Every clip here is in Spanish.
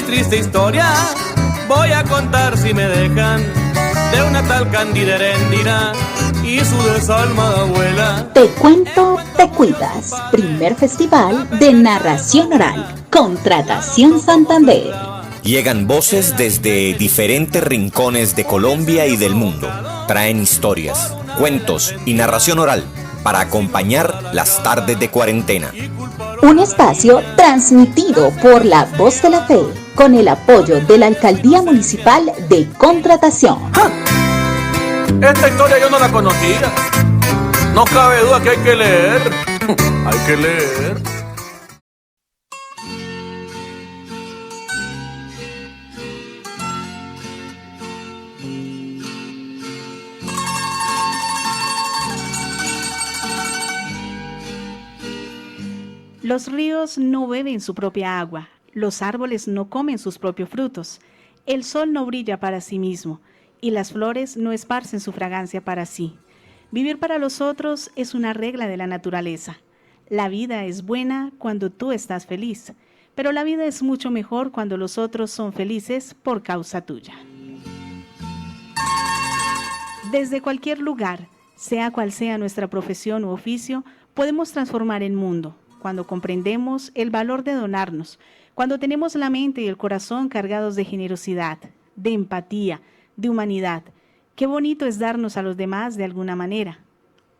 triste historia voy a contar si me dejan, de una tal Cándida Heréndira y su desalmada abuela. Te cuento, te cuidas. Primer festival de narración oral. Contratación Santander. Llegan voces desde diferentes rincones de Colombia y del mundo. Traen historias, cuentos y narración oral para acompañar las tardes de cuarentena. Un espacio transmitido por La Voz de la Fe, con el apoyo de la Alcaldía Municipal de Contratación. ¡Ja! Esta historia yo no la conocía. No cabe duda que hay que leer. Hay que leer. Los ríos no beben su propia agua, los árboles no comen sus propios frutos, el sol no brilla para sí mismo y las flores no esparcen su fragancia para sí. Vivir para los otros es una regla de la naturaleza. La vida es buena cuando tú estás feliz, pero la vida es mucho mejor cuando los otros son felices por causa tuya. Desde cualquier lugar, sea cual sea nuestra profesión u oficio, podemos transformar el mundo. Cuando comprendemos el valor de donarnos, cuando tenemos la mente y el corazón cargados de generosidad, de empatía, de humanidad. Qué bonito es darnos a los demás de alguna manera.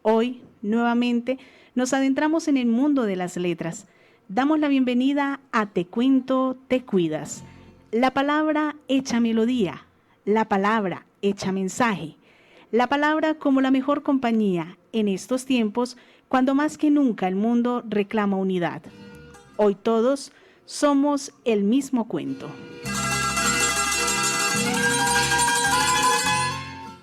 Hoy, nuevamente, nos adentramos en el mundo de las letras. Damos la bienvenida a Te Cuento, Te Cuidas. La palabra hecha melodía, la palabra hecha mensaje, la palabra como la mejor compañía en estos tiempos, cuando más que nunca el mundo reclama unidad. Hoy todos somos el mismo cuento.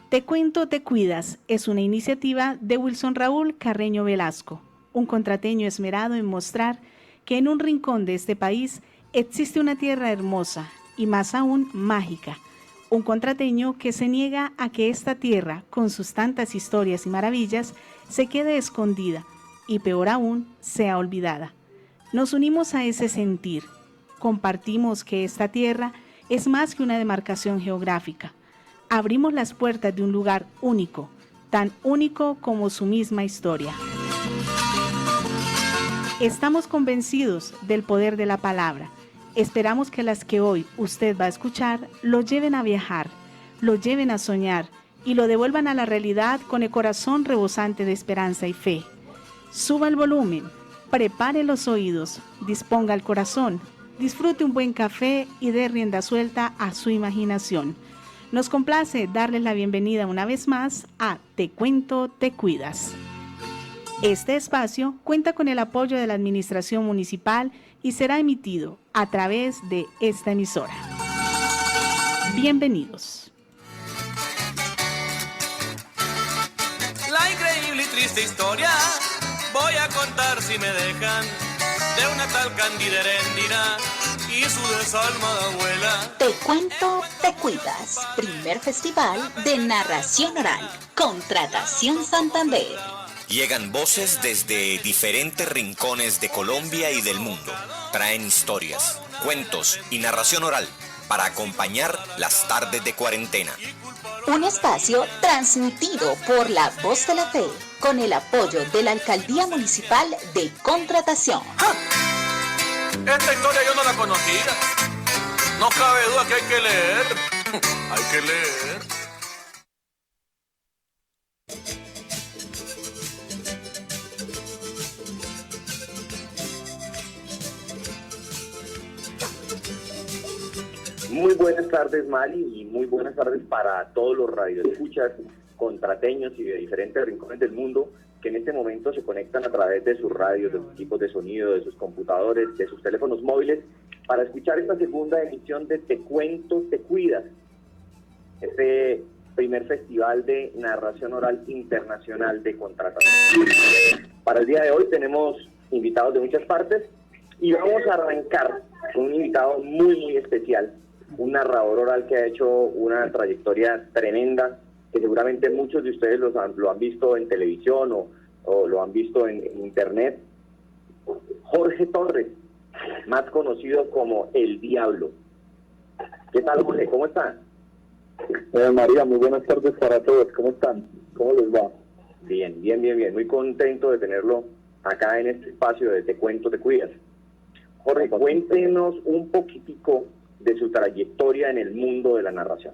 Te Cuento, Te Cuidas es una iniciativa de Wilson Raúl Carreño Velasco, un contrateño esmerado en mostrar que en un rincón de este país existe una tierra hermosa y más aún mágica. Un contrateño que se niega a que esta tierra, con sus tantas historias y maravillas, se quede escondida y peor aún, sea olvidada. Nos unimos a ese sentir. Compartimos que esta tierra es más que una demarcación geográfica. Abrimos las puertas de un lugar único, tan único como su misma historia. Estamos convencidos del poder de la palabra. Esperamos que las que hoy usted va a escuchar lo lleven a viajar, lo lleven a soñar y lo devuelvan a la realidad con el corazón rebosante de esperanza y fe. Suba el volumen, prepare los oídos, disponga el corazón, disfrute un buen café y dé rienda suelta a su imaginación. Nos complace darles la bienvenida una vez más a Te Cuento, Te Cuidas. Este espacio cuenta con el apoyo de la Administración Municipal y será emitido a través de esta emisora. Bienvenidos. La increíble y triste historia voy a contar si me dejan, de una tal Cándida Heréndira y su desalmada abuela. Te Cuento, Te Cuidas. Primer festival de narración oral. Contratación Santander. Llegan voces desde diferentes rincones de Colombia y del mundo. Traen historias, cuentos y narración oral para acompañar las tardes de cuarentena. Un espacio transmitido por La Voz de la Fe, con el apoyo de la Alcaldía Municipal de Contratación. ¡Ja! Esta historia yo no la conocía. No cabe duda que hay que leer. Hay que leer. Muy buenas tardes, Mali, y muy buenas tardes para todos los radioescuchas contrateños y de diferentes rincones del mundo que en este momento se conectan a través de sus radios, de sus equipos de sonido, de sus computadores, de sus teléfonos móviles, para escuchar esta segunda emisión de Te Cuento, Te Cuidas, este primer festival de narración oral internacional de Contratación. Para el día de hoy tenemos invitados de muchas partes y vamos a arrancar con un invitado muy especial, un narrador oral que ha hecho una trayectoria tremenda, que seguramente muchos de ustedes lo han visto en televisión o lo han visto en internet. Jorge Torres, más conocido como El Diablo. ¿Qué tal, Jorge? ¿Cómo están? María, muy buenas tardes para todos. ¿Cómo están? ¿Cómo les va? Bien. Muy contento de tenerlo acá en este espacio de Te Cuento, Te Cuidas. Jorge, cuéntenos un poquitico de su trayectoria en el mundo de la narración.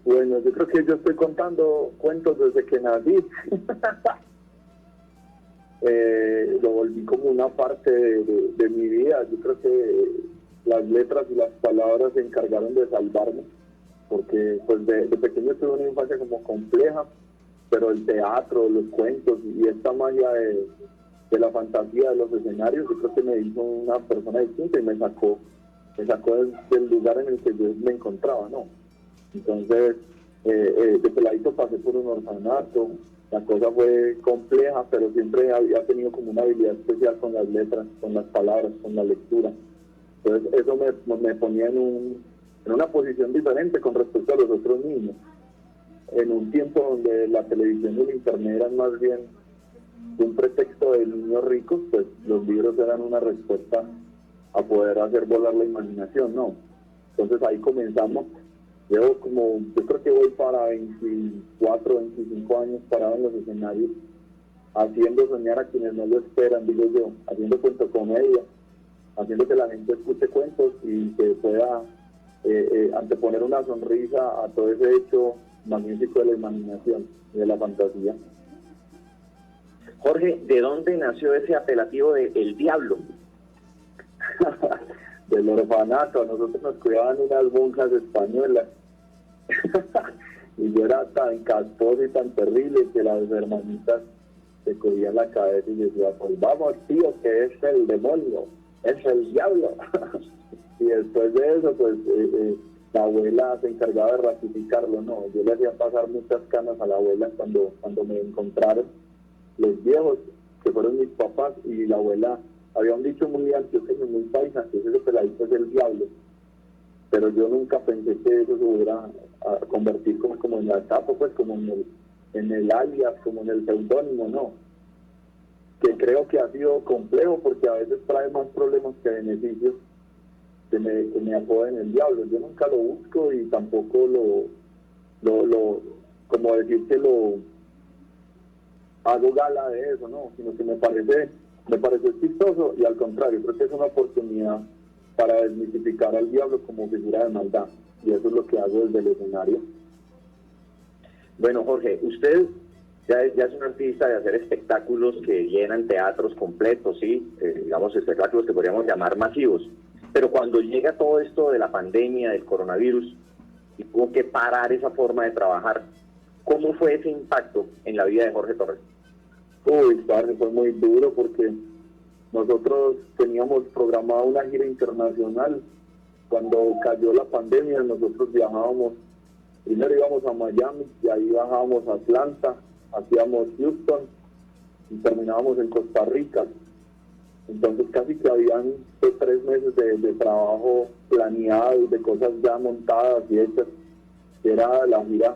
Bueno, yo creo que yo estoy contando cuentos desde que nací. Lo volví como una parte de mi vida. Yo creo que las letras y las palabras se encargaron de salvarme, porque pues de pequeño tuve una infancia como compleja, pero el teatro, los cuentos y esta magia de la fantasía de los escenarios, yo creo que me hizo una persona distinta y me sacó del lugar en el que yo me encontraba, ¿no? Entonces, de peladito pasé por un orfanato, la cosa fue compleja, pero siempre había tenido como una habilidad especial con las letras, con las palabras, con la lectura. Entonces, eso me ponía en una posición diferente con respecto a los otros niños. En un tiempo donde la televisión y el internet eran más bien un pretexto de niños ricos, pues los libros eran una respuesta a poder hacer volar la imaginación, ¿no? Entonces ahí comenzamos. Yo creo que voy para 24, 25 años parado en los escenarios, haciendo soñar a quienes no lo esperan, digo yo, haciendo cuentocomedia, haciendo que la gente escuche cuentos y que pueda anteponer una sonrisa a todo ese hecho magnífico de la imaginación y de la fantasía. Jorge, ¿de dónde nació ese apelativo de El Diablo? Del orfanato. A nosotros nos cuidaban unas monjas españolas y yo era tan casposo y tan terrible que las hermanitas se cogían la cabeza y decían, pues vamos tío, que es el demonio, es el diablo. Y después de eso, pues la abuela se encargaba de ratificarlo, ¿no? Yo le hacía pasar muchas canas a la abuela cuando me encontraron los viejos, que fueron mis papás, y la abuela había un dicho muy antioqueño, muy paisa, que ese peladito es el diablo. Pero yo nunca pensé que eso se hubiera a convertir como en la etapa, pues como en el alias, como en el seudónimo, ¿no? Que creo que ha sido complejo porque a veces trae más problemas que beneficios que me apoden el diablo. Yo nunca lo busco y tampoco como decir que lo hago gala de eso, ¿no? Sino que me parece chistoso y al contrario, creo que es una oportunidad para desmitificar al diablo como figura de maldad, y eso es lo que hago desde el escenario. Bueno, Jorge, usted ya es un artista de hacer espectáculos que llenan teatros completos, ¿sí? Digamos, espectáculos que podríamos llamar masivos. Pero cuando llega todo esto de la pandemia, del coronavirus, y tuvo que parar esa forma de trabajar, ¿cómo fue ese impacto en la vida de Jorge Torres? Uy, padre, fue muy duro porque nosotros teníamos programada una gira internacional. Cuando cayó la pandemia, nosotros viajábamos, primero íbamos a Miami, y ahí bajábamos a Atlanta, hacíamos Houston, y terminábamos en Costa Rica. Entonces casi que habían 3 meses de trabajo planeado, de cosas ya montadas y hechas, que era la gira.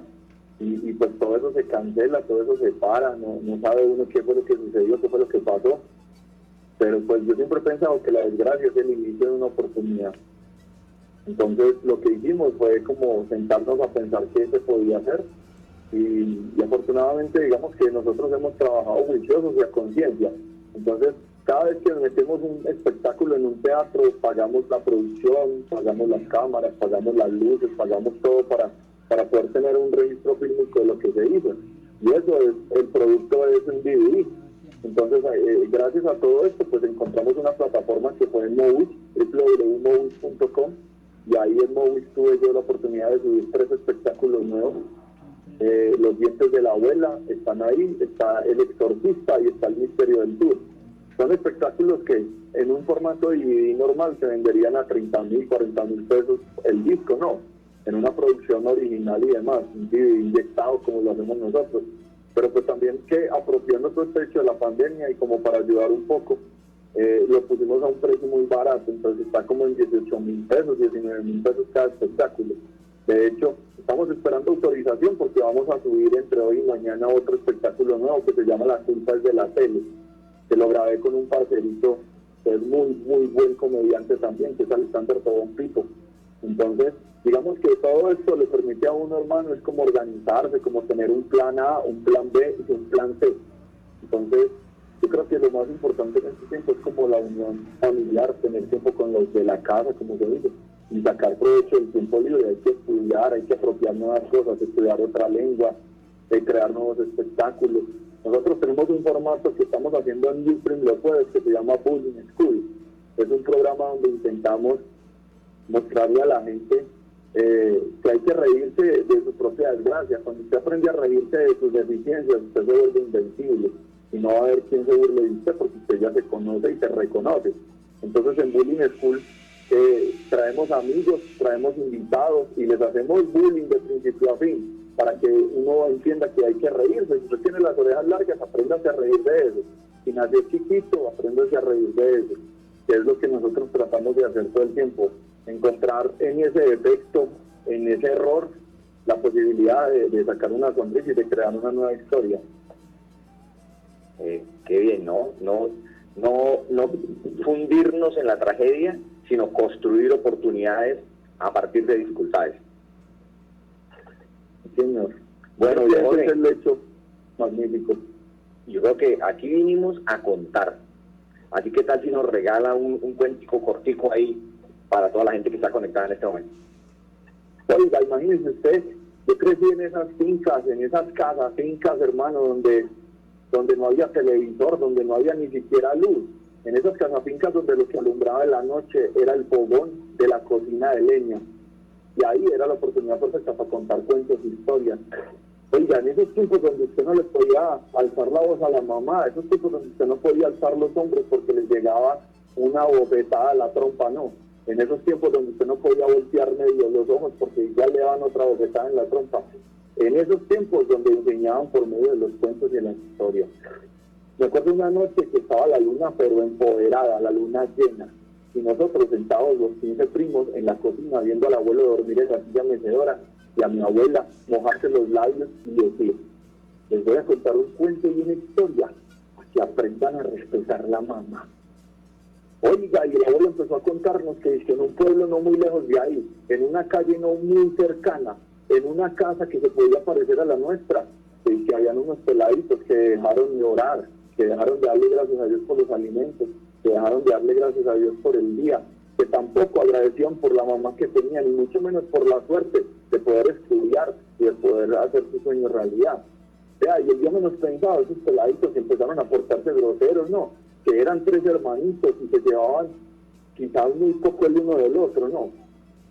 Y pues todo eso se cancela, todo eso se para, no sabe uno qué fue lo que sucedió, qué fue lo que pasó. Pero pues yo siempre he pensado que la desgracia es el inicio de una oportunidad. Entonces lo que hicimos fue como sentarnos a pensar qué se podía hacer, y afortunadamente digamos que nosotros hemos trabajado juiciosos y a conciencia. Entonces cada vez que metemos un espectáculo en un teatro, pagamos la producción, pagamos las cámaras, pagamos las luces, pagamos todo para poder tener un registro fílmico de lo que se hizo. Y eso es el producto de ese DVD. Entonces, gracias a todo esto, pues encontramos una plataforma que fue en Movies, www.movies.com, y ahí en Movies tuve yo la oportunidad de subir 3 espectáculos nuevos. Los dientes de la abuela están ahí, está El Exorcista y está El Misterio del Tour. Son espectáculos que en un formato DVD normal se venderían a 30,000, 40,000 pesos el disco, no. En una producción original y demás, un DVD inyectado como lo hacemos nosotros. Pero pues también que apropiando todo este hecho de la pandemia y como para ayudar un poco, lo pusimos a un precio muy barato, entonces está como en 18,000 pesos, 19,000 pesos cada espectáculo. De hecho, estamos esperando autorización porque vamos a subir entre hoy y mañana otro espectáculo nuevo que se llama La Culpa es de la Tele, que lo grabé con un parcerito que es muy, muy buen comediante también, que es Alexander Tobón Pico. Entonces, digamos que todo esto le permite a uno, hermano, es como organizarse, como tener un plan A, un plan B y un plan C. Entonces, yo creo que lo más importante en este tiempo es como la unión familiar, tener tiempo con los de la casa, como se dice, y sacar provecho del tiempo libre. Hay que estudiar, hay que apropiar nuevas cosas, estudiar otra lengua, crear nuevos espectáculos. Nosotros tenemos un formato que estamos haciendo en Newspring los jueves que se llama Bullying School. Es un programa donde intentamos mostrarle a la gente que hay que reírse de su propia desgracia. Cuando usted aprende a reírse de sus deficiencias, usted se vuelve invencible y no va a haber quien se burle de usted porque usted ya se conoce y se reconoce. Entonces en Bullying School traemos amigos, traemos invitados y les hacemos bullying de principio a fin para que uno entienda que hay que reírse. Si usted tiene las orejas largas, apréndase a reír de eso. Si nació chiquito, apréndase a reír de eso, que es lo que nosotros tratamos de hacer todo el tiempo. Encontrar en ese defecto, en ese error, la posibilidad de sacar una sonrisa y de crear una nueva historia. Qué bien, ¿no? No fundirnos en la tragedia, sino construir oportunidades a partir de dificultades. Señor. Bueno, ese es el hecho magnífico. Yo creo que aquí vinimos a contar. Así que tal si nos regala un cuentico cortico ahí para toda la gente que está conectada en este momento. Oiga, imagínense usted, yo crecí en esas fincas, en esas casas, fincas, hermano, donde no había televisor, donde no había ni siquiera luz. En esas casafincas donde lo que alumbraba en la noche era el fogón de la cocina de leña. Y ahí era la oportunidad perfecta para contar cuentos e historias. Oiga, en esos tiempos donde usted no le podía alzar la voz a la mamá, esos tiempos donde usted no podía alzar los hombros porque les llegaba una bofetada a la trompa, no. En esos tiempos donde usted no podía voltear medio los ojos porque ya le daban otra bofetada en la trompa. En esos tiempos donde enseñaban por medio de los cuentos y de las historias. Me acuerdo una noche que estaba la luna pero empoderada, la luna llena. Y nosotros sentados los 15 primos en la cocina viendo al abuelo dormir en la silla mecedora y a mi abuela mojarse los labios y decir: les voy a contar un cuento y una historia para que aprendan a respetar la mamá. Oiga, y el abuelo empezó a contarnos que en un pueblo no muy lejos de ahí, en una calle no muy cercana, en una casa que se podía parecer a la nuestra, que habían unos peladitos que dejaron de orar, que dejaron de darle gracias a Dios por los alimentos, que dejaron de darle gracias a Dios por el día, que tampoco agradecían por la mamá que tenían, y mucho menos por la suerte de poder estudiar y de poder hacer su sueño realidad. Vea, y el día menos pensado, esos peladitos empezaron a portarse groseros, ¿no? Que eran 3 hermanitos y se llevaban quizás muy poco el uno del otro, ¿no?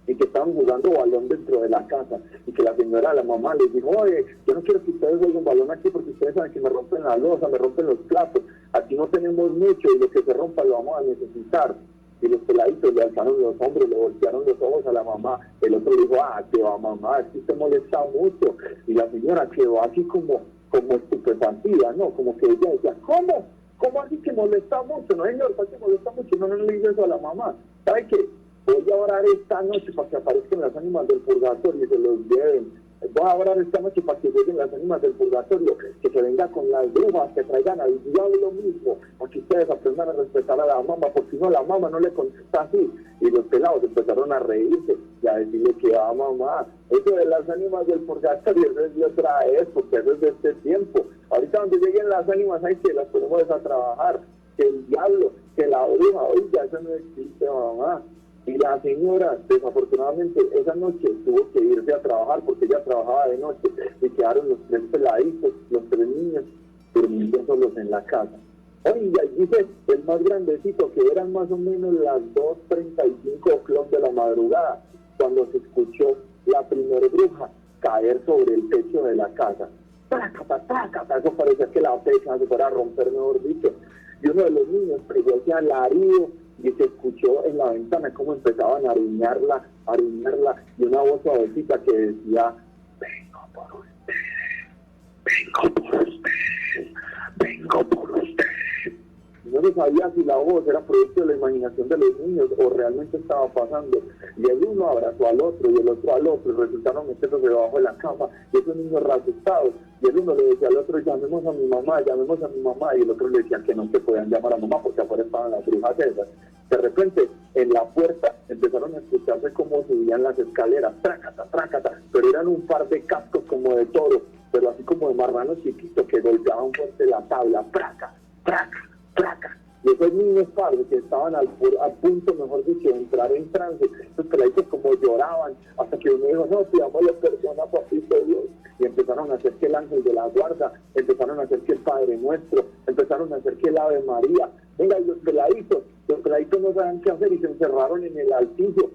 Y que estaban jugando balón dentro de la casa, y que la señora, la mamá, les dijo: oye, yo no quiero que ustedes jueguen balón aquí porque ustedes saben que me rompen la loza, me rompen los platos, aquí no tenemos mucho y lo que se rompa lo vamos a necesitar. Y los peladitos le alzaron los hombros, le voltearon los ojos a la mamá. El otro le dijo: que va mamá, es que usted molesta mucho. Y la señora quedó así como estupefacida, ¿no? Como que ella decía: ¿cómo así que molesta mucho? No, señor, ¿para qué molesta mucho? No le dice eso a la mamá. ¿Sabe qué? Voy a orar esta noche para que aparezcan las ánimas del purgatorio y se los lleven. Voy a orar esta noche para que lleguen las ánimas del purgatorio, que se venga con las brujas, que traigan al diablo mismo, para que ustedes aprendan a respetar a la mamá, porque si no, la mamá no le contesta así. Y los pelados empezaron a reírse y a decirle que mamá, eso de las ánimas del purgatorio, eso es de otra época, eso es de este tiempo. Ahorita donde lleguen las ánimas hay que las ponemos a trabajar, que el diablo, que la bruja, oiga, eso no existe, mamá. Y la señora, desafortunadamente, esa noche tuvo que irse a trabajar porque ella trabajaba de noche y quedaron los 3 peladitos, los 3 niños, durmiendo solos en la casa. Oiga, y dice el más grandecito que eran más o menos las 2:35 o'clock de la madrugada cuando se escuchó la primera bruja caer sobre el techo de la casa. ¡Tácata! Eso parecía que la techa se fuera a romper, mejor dicho. Y uno de los niños pegó ese alarido y se escuchó en la ventana cómo empezaban a ariñarla, y una voz suavecita que decía: vengo por usted. No se sabía si la voz era producto de la imaginación de los niños o realmente estaba pasando. Y el uno abrazó al otro y el otro al otro, y resultaron metiéndose debajo de la cama, y esos niños asustados. Y el uno le decía al otro: llamemos a mi mamá, y el otro le decía que no se podían llamar a mamá porque afuera estaban las brujas esas. De repente, en la puerta empezaron a escucharse cómo subía subían las escaleras, trácata, trácata, pero eran un par de cascos como de toro, pero así como de marrano chiquito que golpeaban fuerte la tabla, praca, praca, praca. Y esos niños padres que estaban al punto, mejor dicho, de entrar en trance, esos peladitos como lloraban, hasta que uno dijo, no, pidámosle perdón a papito Dios, y empezaron a hacer que el ángel de la guarda, empezaron a hacer que el Padre Nuestro, empezaron a hacer que el Ave María. Venga, y los peladitos no saben qué hacer y se encerraron en el altillo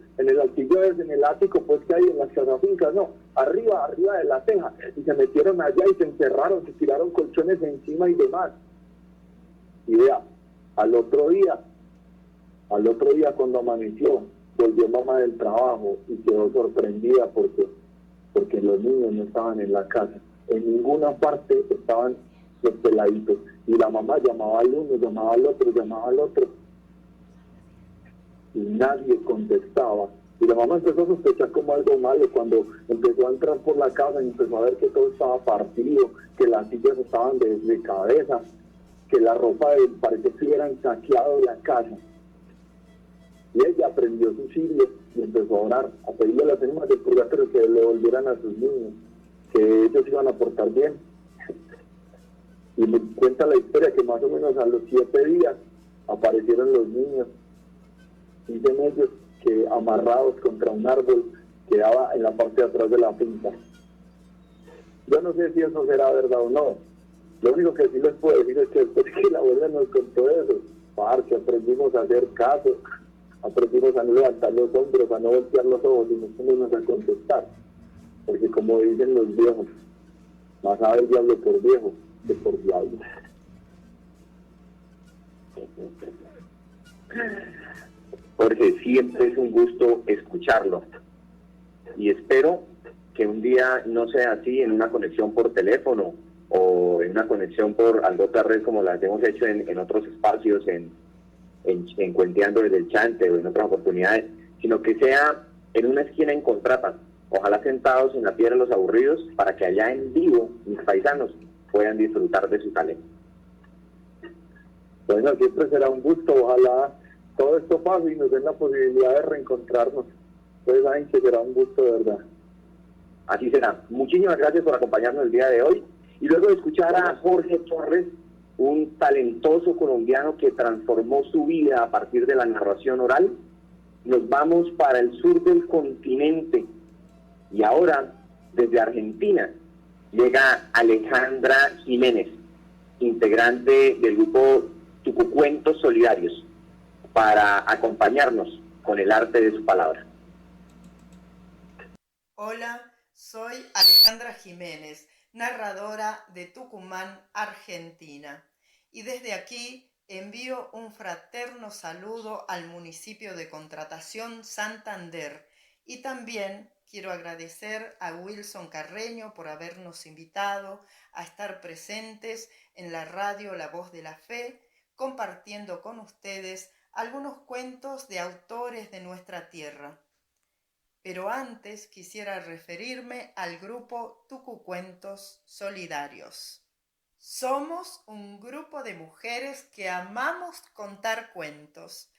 es en el ático pues que hay en las casafincas, no, arriba de la teja, y se metieron allá y se encerraron, se tiraron colchones encima y demás. Y vea, al otro día cuando amaneció, volvió mamá del trabajo y quedó sorprendida porque los niños no estaban en la casa. En ninguna parte estaban los peladitos. Y la mamá llamaba al uno, llamaba al otro. Y nadie contestaba. Y la mamá empezó a sospechar como algo malo cuando empezó a entrar por la casa y empezó a ver que todo estaba partido, que las sillas estaban de cabeza, que la ropa parecía que hubieran saqueado la casa. Y ella prendió su cirio y empezó a orar, a pedirle a las ánimas del purgatorio que le volvieran a sus niños, que ellos iban a portar bien. Y me cuenta la historia que más o menos a los 7 días aparecieron los niños. Dicen ellos que amarrados contra un árbol que daba en la parte de atrás de la finca. Yo no sé si eso será verdad o no. Lo único que sí les puedo decir es que después que la abuela nos contó eso, parce, aprendimos a hacer caso, aprendimos a no levantar los hombros, a no voltear los ojos y no ponernos a contestar. Porque como dicen los viejos, más sabe el diablo por viejo que por diablo. Jorge, siempre es un gusto escucharlo y espero que un día no sea así en una conexión por teléfono o en una conexión por alguna otra red como las hemos hecho en otros espacios, en Cuenteando desde el Chante o en otras oportunidades, sino que sea en una esquina en Contrata, ojalá sentados en la Piedra de los Aburridos, para que allá en vivo mis paisanos puedan disfrutar de su talento. Bueno, siempre será un gusto, ojalá todo esto pase y nos den la posibilidad de reencontrarnos. Ustedes saben que será un gusto de verdad. Así será. Muchísimas gracias por acompañarnos el día de hoy. Y luego de escuchar a Jorge Torres, un talentoso colombiano que transformó su vida a partir de la narración oral, nos vamos para el sur del continente. Y ahora, desde Argentina, llega Alejandra Jiménez, integrante del grupo Tucucuentos Solidarios, para acompañarnos con el arte de su palabra. Hola, soy Alejandra Jiménez, narradora de Tucumán, Argentina. Y desde aquí envío un fraterno saludo al municipio de Contratación, Santander. Y también quiero agradecer a Wilson Carreño por habernos invitado a estar presentes en la radio La Voz de la Fe, compartiendo con ustedes algunos cuentos de autores de nuestra tierra. Pero antes quisiera referirme al grupo Tucucuentos Solidarios. Somos un grupo de mujeres que amamos contar cuentos.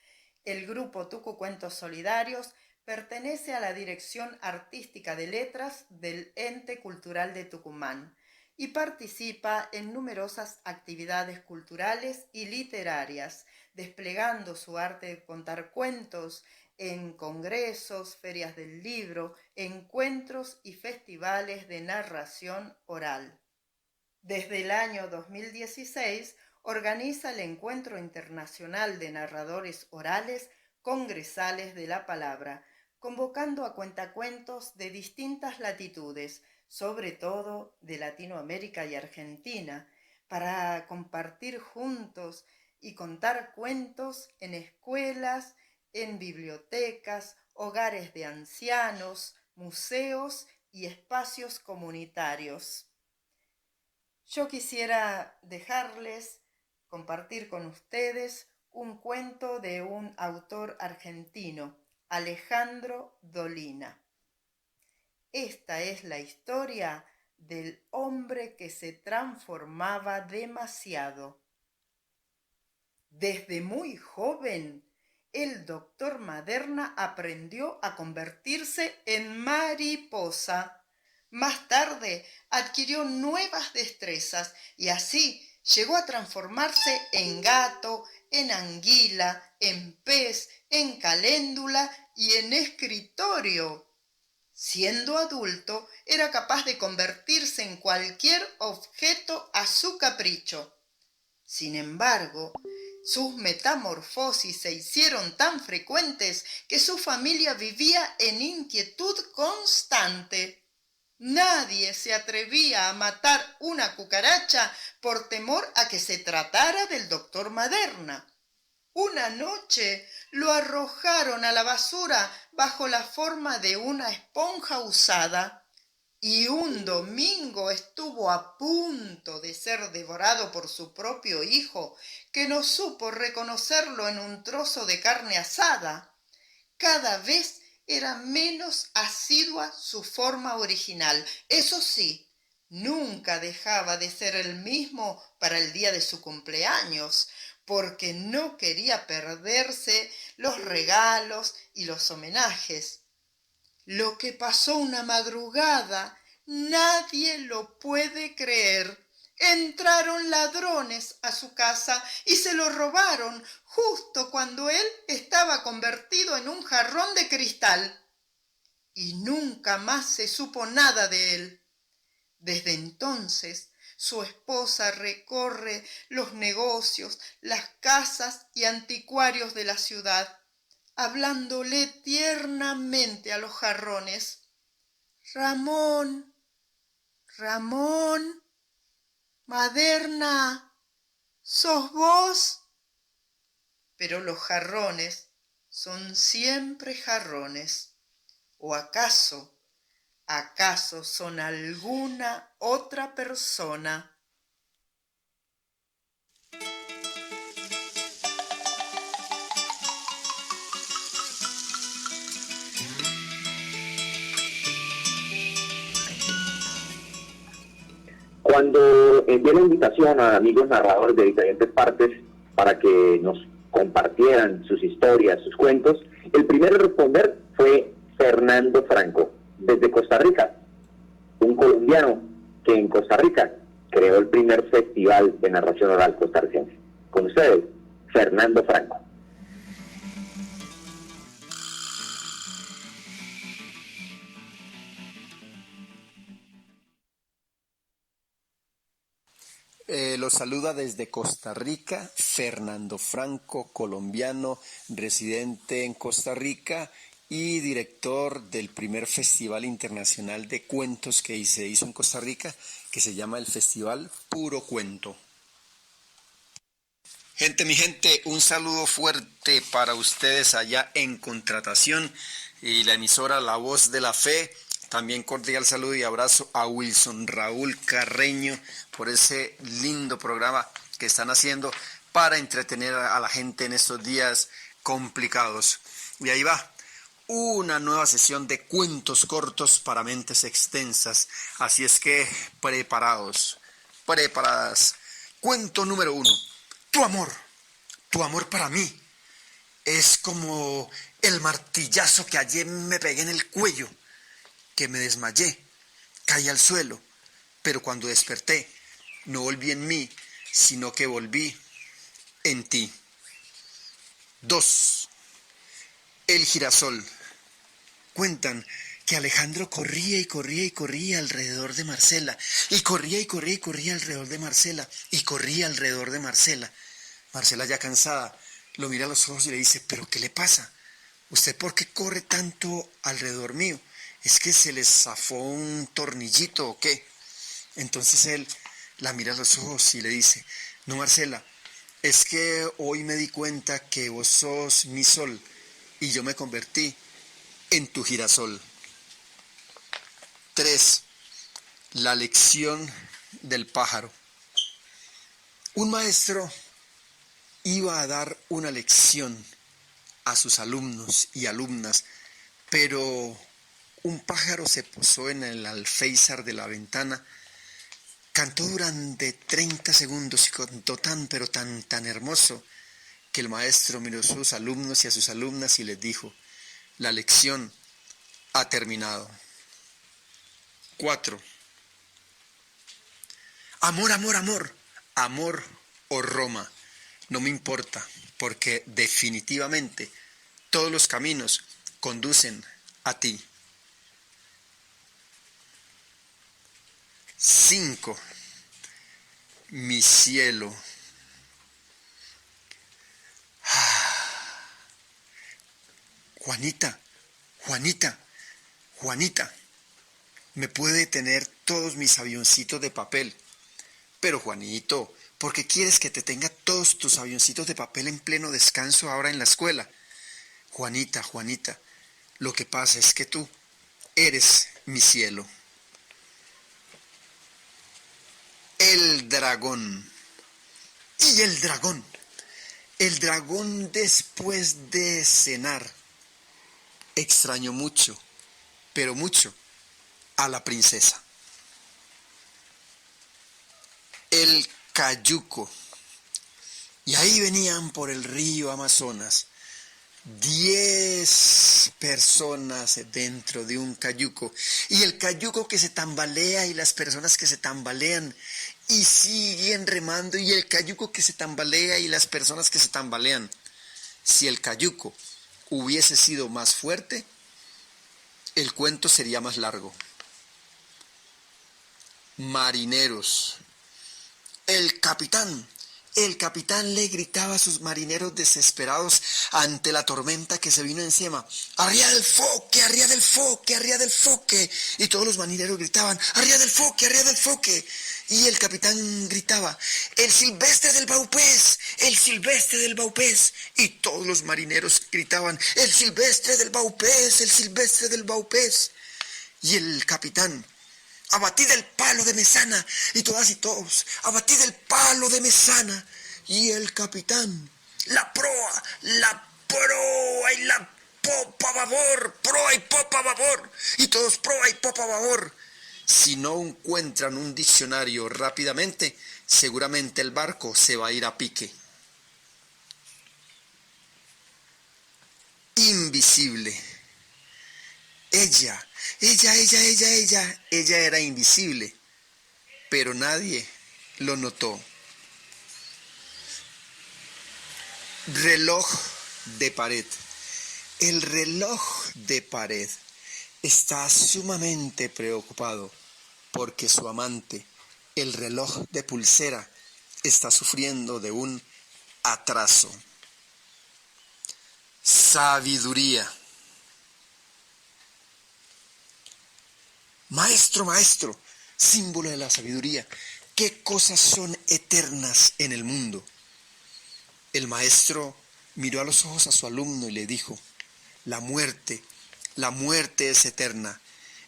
El grupo Tucucuentos Solidarios pertenece a la Dirección Artística de Letras del Ente Cultural de Tucumán y participa en numerosas actividades culturales y literarias, desplegando su arte de contar cuentos en congresos, ferias del libro, encuentros y festivales de narración oral. Desde el año 2016 organiza el Encuentro Internacional de Narradores Orales Congresales de la Palabra, convocando a cuentacuentos de distintas latitudes, sobre todo de Latinoamérica y Argentina, para compartir juntos y contar cuentos en escuelas, en bibliotecas, hogares de ancianos, museos y espacios comunitarios. Yo quisiera compartir con ustedes un cuento de un autor argentino, Alejandro Dolina. Esta es la historia del hombre que se transformaba demasiado. Desde muy joven el doctor Maderna aprendió a convertirse en mariposa. Más tarde adquirió nuevas destrezas y así llegó a transformarse en gato, en anguila, en pez, en caléndula y en escritorio. Siendo adulto, era capaz de convertirse en cualquier objeto a su capricho. Sin embargo, sus metamorfosis se hicieron tan frecuentes que su familia vivía en inquietud constante. Nadie se atrevía a matar una cucaracha por temor a que se tratara del doctor Maderna. Una noche lo arrojaron a la basura bajo la forma de una esponja usada y un domingo estuvo a punto de ser devorado por su propio hijo, que no supo reconocerlo en un trozo de carne asada. Cada vez era menos asidua su forma original. Eso sí, nunca dejaba de ser el mismo para el día de su cumpleaños, porque no quería perderse los regalos y los homenajes. Lo que pasó una madrugada, nadie lo puede creer. Entraron ladrones a su casa y se lo robaron justo cuando él estaba convertido en un jarrón de cristal. Y nunca más se supo nada de él. Desde entonces, su esposa recorre los negocios, las casas y anticuarios de la ciudad, hablándole tiernamente a los jarrones. Ramón, Ramón, Maderna, ¿sos vos? Pero los jarrones son siempre jarrones. ¿O acaso son alguna otra persona? Cuando envié la invitación a amigos narradores de diferentes partes para que nos compartieran sus historias, sus cuentos, el primero en responder fue Fernando Franco, desde Costa Rica, un colombiano que en Costa Rica creó el primer festival de narración oral costarricense. Con ustedes, Fernando Franco. Los saluda desde Costa Rica, Fernando Franco, colombiano, residente en Costa Rica y director del primer Festival Internacional de Cuentos que se hizo en Costa Rica, que se llama el Festival Puro Cuento. Mi gente, un saludo fuerte para ustedes allá en Contratación y la emisora La Voz de la Fe. También cordial saludo y abrazo a Wilson Raúl Carreño por ese lindo programa que están haciendo para entretener a la gente en estos días complicados. Y ahí va, una nueva sesión de cuentos cortos para mentes extensas. Así es que preparados, preparadas. Cuento número 1. Tu amor para mí es como el martillazo que ayer me pegué en el cuello, que me desmayé, caí al suelo, pero cuando desperté, no volví en mí, sino que volví en ti. 2. El girasol. Cuentan que Alejandro corría y corría y corría alrededor de Marcela, y corría y corría y corría alrededor de Marcela, y corría alrededor de Marcela. Marcela, ya cansada, lo mira a los ojos y le dice: ¿pero qué le pasa? ¿Usted por qué corre tanto alrededor mío? ¿Es que se le zafó un tornillito o qué? Entonces él la mira a los ojos y le dice: no, Marcela, es que hoy me di cuenta que vos sos mi sol y yo me convertí en tu girasol. 3. La lección del pájaro. Un maestro iba a dar una lección a sus alumnos y alumnas, pero un pájaro se posó en el alféizar de la ventana, cantó durante 30 segundos y cantó tan hermoso que el maestro miró a sus alumnos y a sus alumnas y les dijo: la lección ha terminado. 4. Amor, amor, amor. Amor o Roma. No me importa, porque definitivamente todos los caminos conducen a ti. 5. Mi cielo. Juanita, Juanita, Juanita, me puede tener todos mis avioncitos de papel. Pero Juanito, ¿por qué quieres que te tenga todos tus avioncitos de papel en pleno descanso ahora en la escuela? Juanita, Juanita, lo que pasa es que tú eres mi cielo. El dragón. Y el dragón. El dragón, después de cenar, extrañó mucho, pero mucho, a la princesa. El cayuco. Y ahí venían por el río Amazonas 10 personas dentro de un cayuco. Y el cayuco que se tambalea y las personas que se tambalean y siguen remando, y el cayuco que se tambalea y las personas que se tambalean. Si el cayuco hubiese sido más fuerte, el cuento sería más largo. Marineros. El capitán le gritaba a sus marineros desesperados ante la tormenta que se vino encima: ¡arriba del foque, arriba del foque, arriba del foque! Y todos los marineros gritaban: ¡arriba del foque, arriba del foque! Y el capitán gritaba: ¡el silvestre del Baupés, el silvestre del Baupés! Y todos los marineros gritaban: ¡el silvestre del Baupés, el silvestre del Baupés! Y el capitán: ¡abatid el palo de mesana! Y todas y todos: ¡abatid el palo de mesana! Y el capitán: ¡la proa y la popa a babor! ¡Proa y popa a babor! Y todos: ¡proa y popa a babor! Si no encuentran un diccionario rápidamente, seguramente el barco se va a ir a pique. Invisible. Ella era invisible, pero nadie lo notó. Reloj de pared. El reloj de pared está sumamente preocupado porque su amante, el reloj de pulsera, está sufriendo de un atraso. Sabiduría. Maestro, maestro, símbolo de la sabiduría, ¿qué cosas son eternas en el mundo? El maestro miró a los ojos a su alumno y le dijo: la muerte es eterna.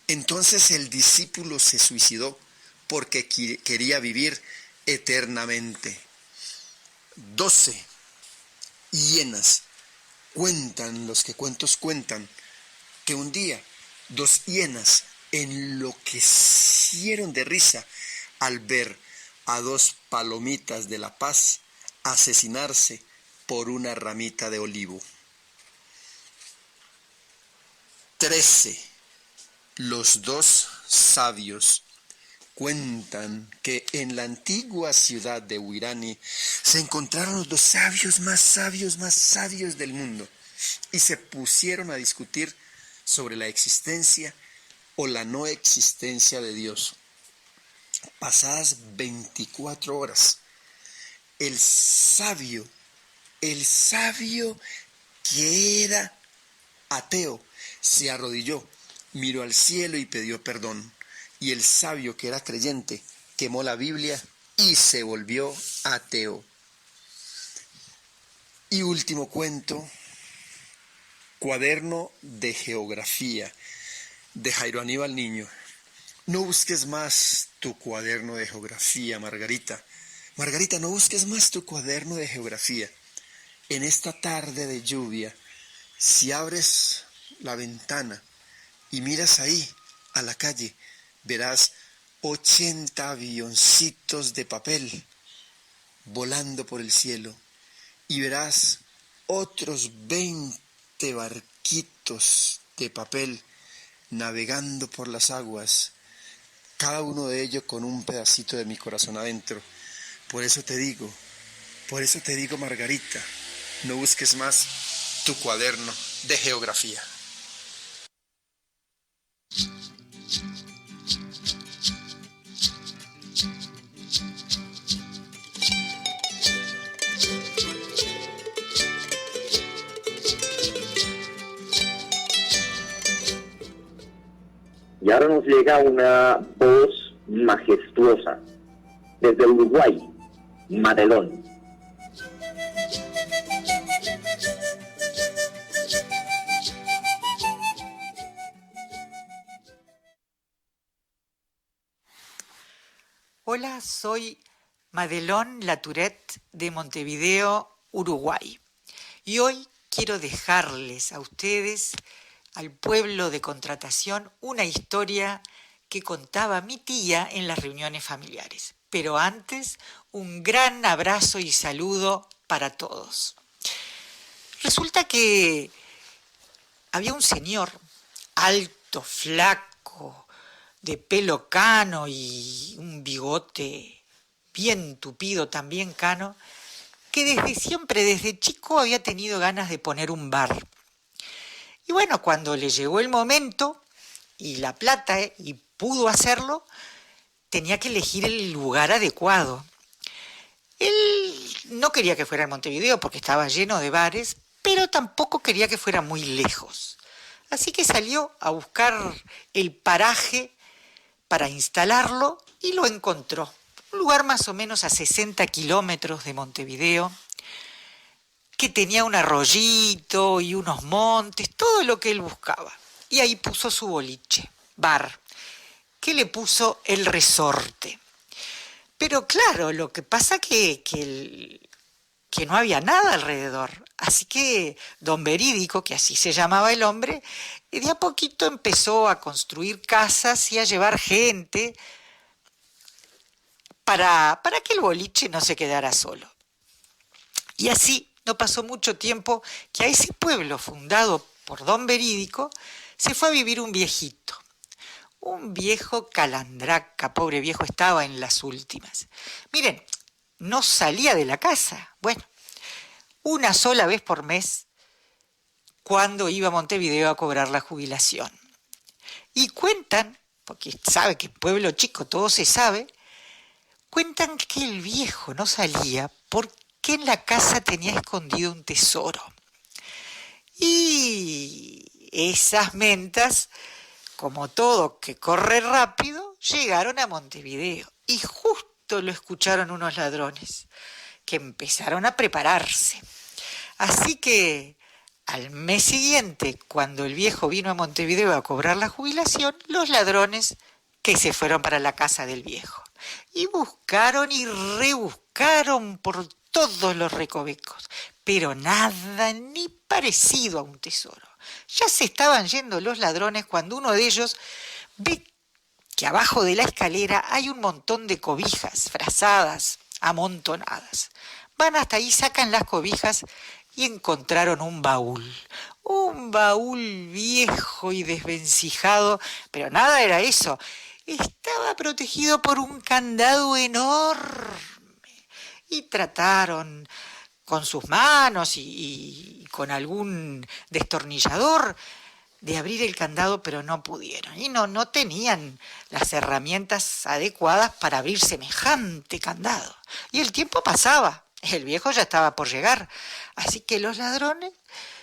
Entonces el discípulo se suicidó porque quería vivir eternamente. 12 hienas. Cuentan los que cuentos cuentan que un día 2 hienas enloquecieron de risa al ver a 2 palomitas de la paz asesinarse por una ramita de olivo. 13. Los 2 sabios. Cuentan que en la antigua ciudad de Huirani se encontraron los 2 más sabios del mundo y se pusieron a discutir sobre la existencia o la no existencia de Dios. Pasadas 24 horas, el sabio que era ateo se arrodilló, miró al cielo y pidió perdón. Y el sabio que era creyente quemó la Biblia y se volvió ateo. Y último cuento, Cuaderno de Geografía, de Jairo Aníbal Niño. No busques más tu cuaderno de geografía, Margarita. Margarita, no busques más tu cuaderno de geografía. En esta tarde de lluvia, si abres la ventana y miras ahí a la calle, verás 80 avioncitos de papel volando por el cielo. y verás otros 20 barquitos de papel navegando por las aguas, cada uno de ellos con un pedacito de mi corazón adentro. Por eso te digo, Margarita, no busques más tu cuaderno de geografía. Y ahora nos llega una voz majestuosa desde Uruguay, Madelón. Hola, soy Madelón Laturet de Montevideo, Uruguay. Y hoy quiero dejarles a ustedes, al pueblo de Contratación, una historia que contaba mi tía en las reuniones familiares. Pero antes, un gran abrazo y saludo para todos. Resulta que había un señor alto, flaco, de pelo cano y un bigote bien tupido, también cano, que desde chico había tenido ganas de poner un bar. Y bueno, cuando le llegó el momento y la plata y pudo hacerlo, tenía que elegir el lugar adecuado. Él no quería que fuera en Montevideo porque estaba lleno de bares, pero tampoco quería que fuera muy lejos. Así que salió a buscar el paraje para instalarlo y lo encontró. Un lugar más o menos a 60 kilómetros de Montevideo, que tenía un arroyito y unos montes, todo lo que él buscaba. Y ahí puso su boliche, bar, que le puso El Resorte. Pero claro, lo que pasa que no había nada alrededor. Así que don Verídico, que así se llamaba el hombre, de a poquito empezó a construir casas y a llevar gente para que el boliche no se quedara solo. Y así no pasó mucho tiempo que a ese pueblo fundado por don Verídico se fue a vivir un viejito. Un viejo calandraca, pobre viejo, estaba en las últimas. Miren, no salía de la casa. Bueno, una sola vez por mes, cuando iba a Montevideo a cobrar la jubilación. Y cuentan, porque sabe que pueblo chico todo se sabe, cuentan que el viejo no salía porque en la casa tenía escondido un tesoro. Y esas mentas, como todo que corre rápido, llegaron a Montevideo y justo lo escucharon unos ladrones que empezaron a prepararse. Así que al mes siguiente, cuando el viejo vino a Montevideo a cobrar la jubilación, los ladrones que se fueron para la casa del viejo y buscaron y rebuscaron por todos los recovecos, pero nada ni parecido a un tesoro. Ya se estaban yendo los ladrones cuando uno de ellos ve que abajo de la escalera hay un montón de cobijas frazadas, amontonadas. Van hasta ahí, sacan las cobijas y encontraron un baúl viejo y desvencijado, pero nada era eso. Estaba protegido por un candado enorme y trataron con sus manos y con algún destornillador de abrir el candado, pero no pudieron. Y no tenían las herramientas adecuadas para abrir semejante candado. Y el tiempo pasaba, el viejo ya estaba por llegar. Así que los ladrones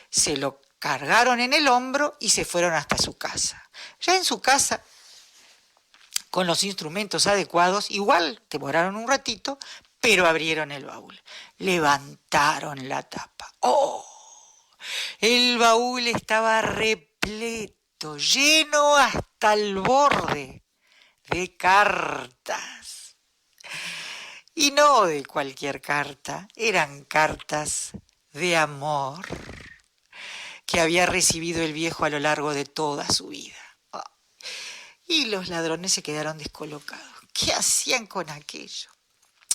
se lo cargaron en el hombro y se fueron hasta su casa. Ya en su casa, con los instrumentos adecuados, igual demoraron un ratito, pero abrieron el baúl, levantaron la tapa. ¡Oh! El baúl estaba repleto, lleno hasta el borde de cartas. Y no de cualquier carta, eran cartas de amor que había recibido el viejo a lo largo de toda su vida. Oh. Y los ladrones se quedaron descolocados. ¿Qué hacían con aquello?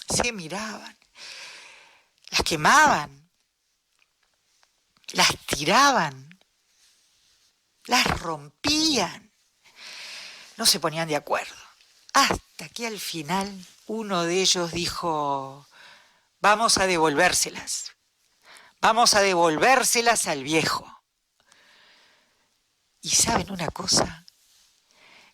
Se miraban, las quemaban, las tiraban, las rompían, no se ponían de acuerdo. Hasta que al final uno de ellos dijo: vamos a devolvérselas al viejo. Y ¿saben una cosa?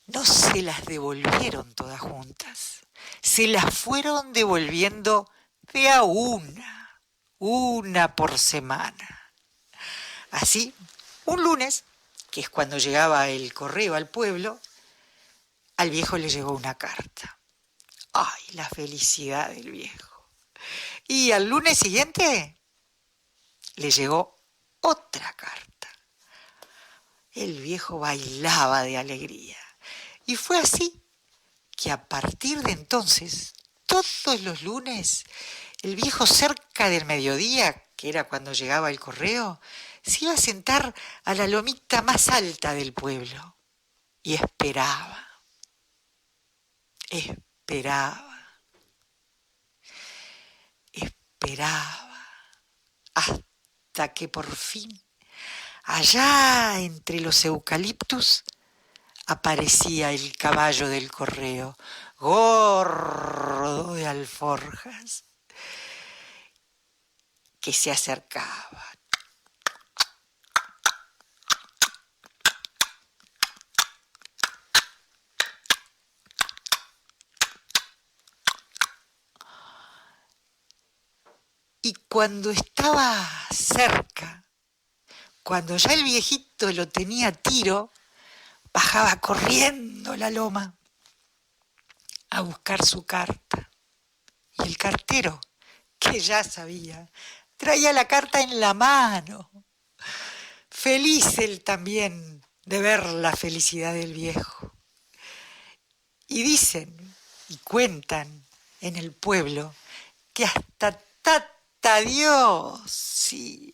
No se las devolvieron todas juntas, se las fueron devolviendo de a una por semana. Así, un lunes, que es cuando llegaba el correo al pueblo, al viejo le llegó una carta. ¡Ay, la felicidad del viejo! Y al lunes siguiente le llegó otra carta. El viejo bailaba de alegría. Y fue así que a partir de entonces, todos los lunes, el viejo cerca del mediodía, que era cuando llegaba el correo, se iba a sentar a la lomita más alta del pueblo y esperaba hasta que por fin, allá entre los eucaliptus, aparecía el caballo del correo, gordo de alforjas, que se acercaba. Y cuando estaba cerca, cuando ya el viejito lo tenía a tiro, bajaba corriendo la loma a buscar su carta. Y el cartero, que ya sabía, traía la carta en la mano. Feliz él también de ver la felicidad del viejo. Y dicen y cuentan en el pueblo que hasta Tata Dios, sí,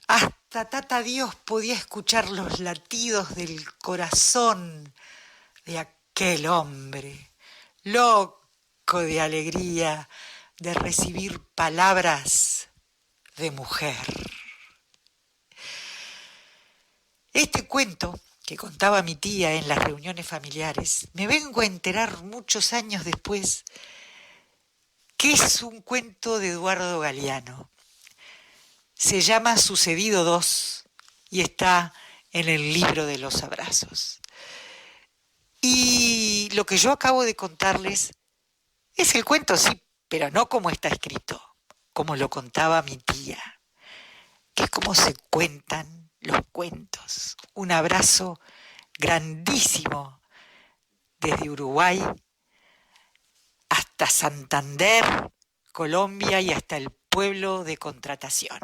hasta Tata Dios podía escuchar los latidos del corazón de aquel hombre, loco de alegría de recibir palabras de mujer. Este cuento que contaba mi tía en las reuniones familiares, me vengo a enterar muchos años después que es un cuento de Eduardo Galeano. Se llama Sucedido 2 y está en el libro de los abrazos. Y lo que yo acabo de contarles es el cuento, sí, pero no como está escrito, como lo contaba mi tía, que es como se cuentan los cuentos. Un abrazo grandísimo desde Uruguay hasta Santander, Colombia y hasta el pueblo de Contratación.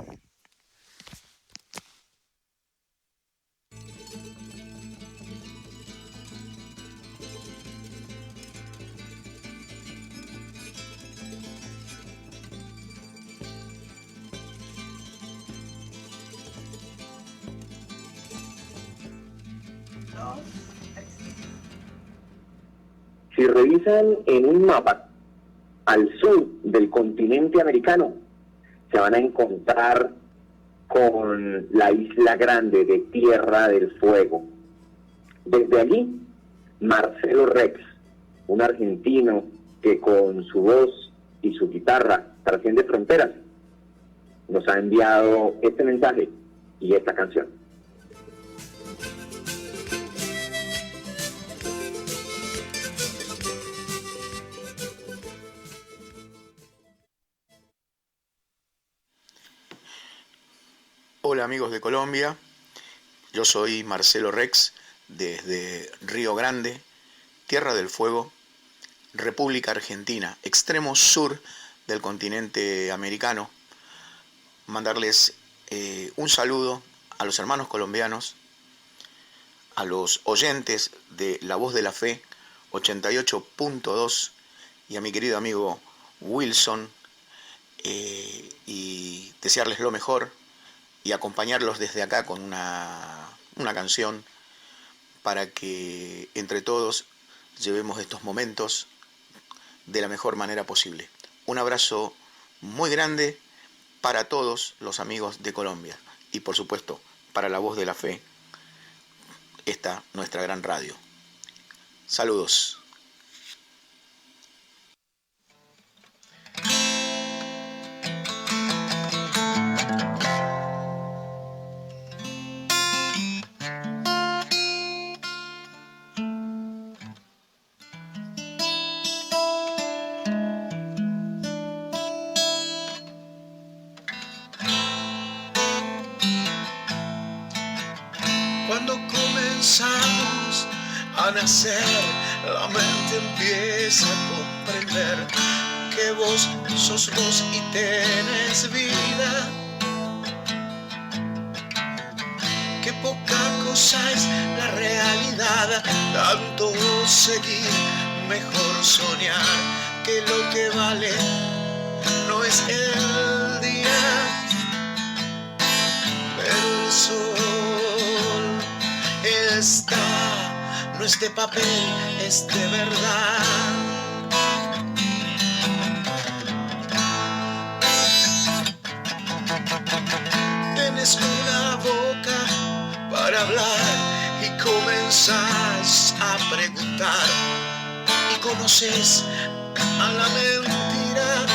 Si revisan en un mapa al sur del continente americano, se van a encontrar con la isla grande de Tierra del Fuego. Desde allí, Marcelo Rex, un argentino que con su voz y su guitarra trasciende fronteras, nos ha enviado este mensaje y esta canción. Hola amigos de Colombia, yo soy Marcelo Rex desde Río Grande, Tierra del Fuego, República Argentina, extremo sur del continente americano. Mandarles un saludo a los hermanos colombianos, a los oyentes de La Voz de la Fe 88.2 y a mi querido amigo Wilson, y desearles lo mejor y acompañarlos desde acá con una canción para que entre todos llevemos estos momentos de la mejor manera posible. Un abrazo muy grande para todos los amigos de Colombia. y por supuesto para La Voz de la Fe, esta nuestra gran radio. Saludos. Cuando comenzamos a nacer, la mente empieza a comprender que vos sos vos y tenés vida. Que poca cosa es la realidad, tanto seguir, mejor soñar, que lo que vale no es el día, pero el sol está, no es de papel, es de verdad. Tienes una boca para hablar y comenzás a preguntar y conoces a la mentira.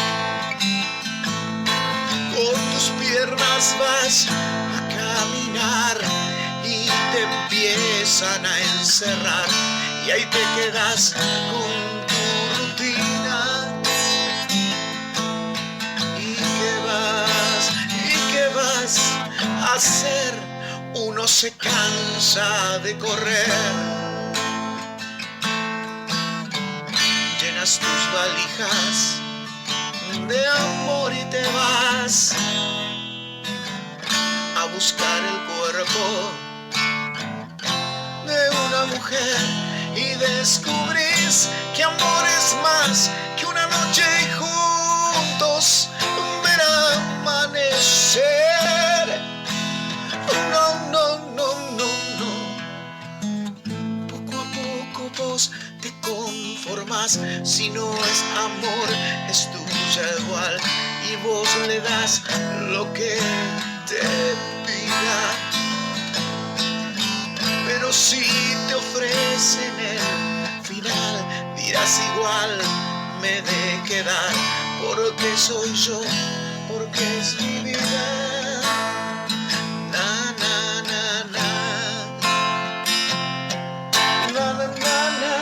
Con tus piernas vas a caminar y te empiezan a encerrar y ahí te quedas con tu rutina. ¿Y qué vas a hacer? Uno se cansa de correr. Llenas tus valijas de amor y te vas a buscar el cuerpo de una mujer y descubrís que amor es más que una noche juntos ver amanecer. No, no, no, no, no. Poco a poco vos te conformas. Si no es amor, es tuya igual y vos le das lo que te pida. Pero si te ofrecen el final, dirás igual me de quedar, porque soy yo, porque es mi vida. Na, na, na, na. Na, na, na, na.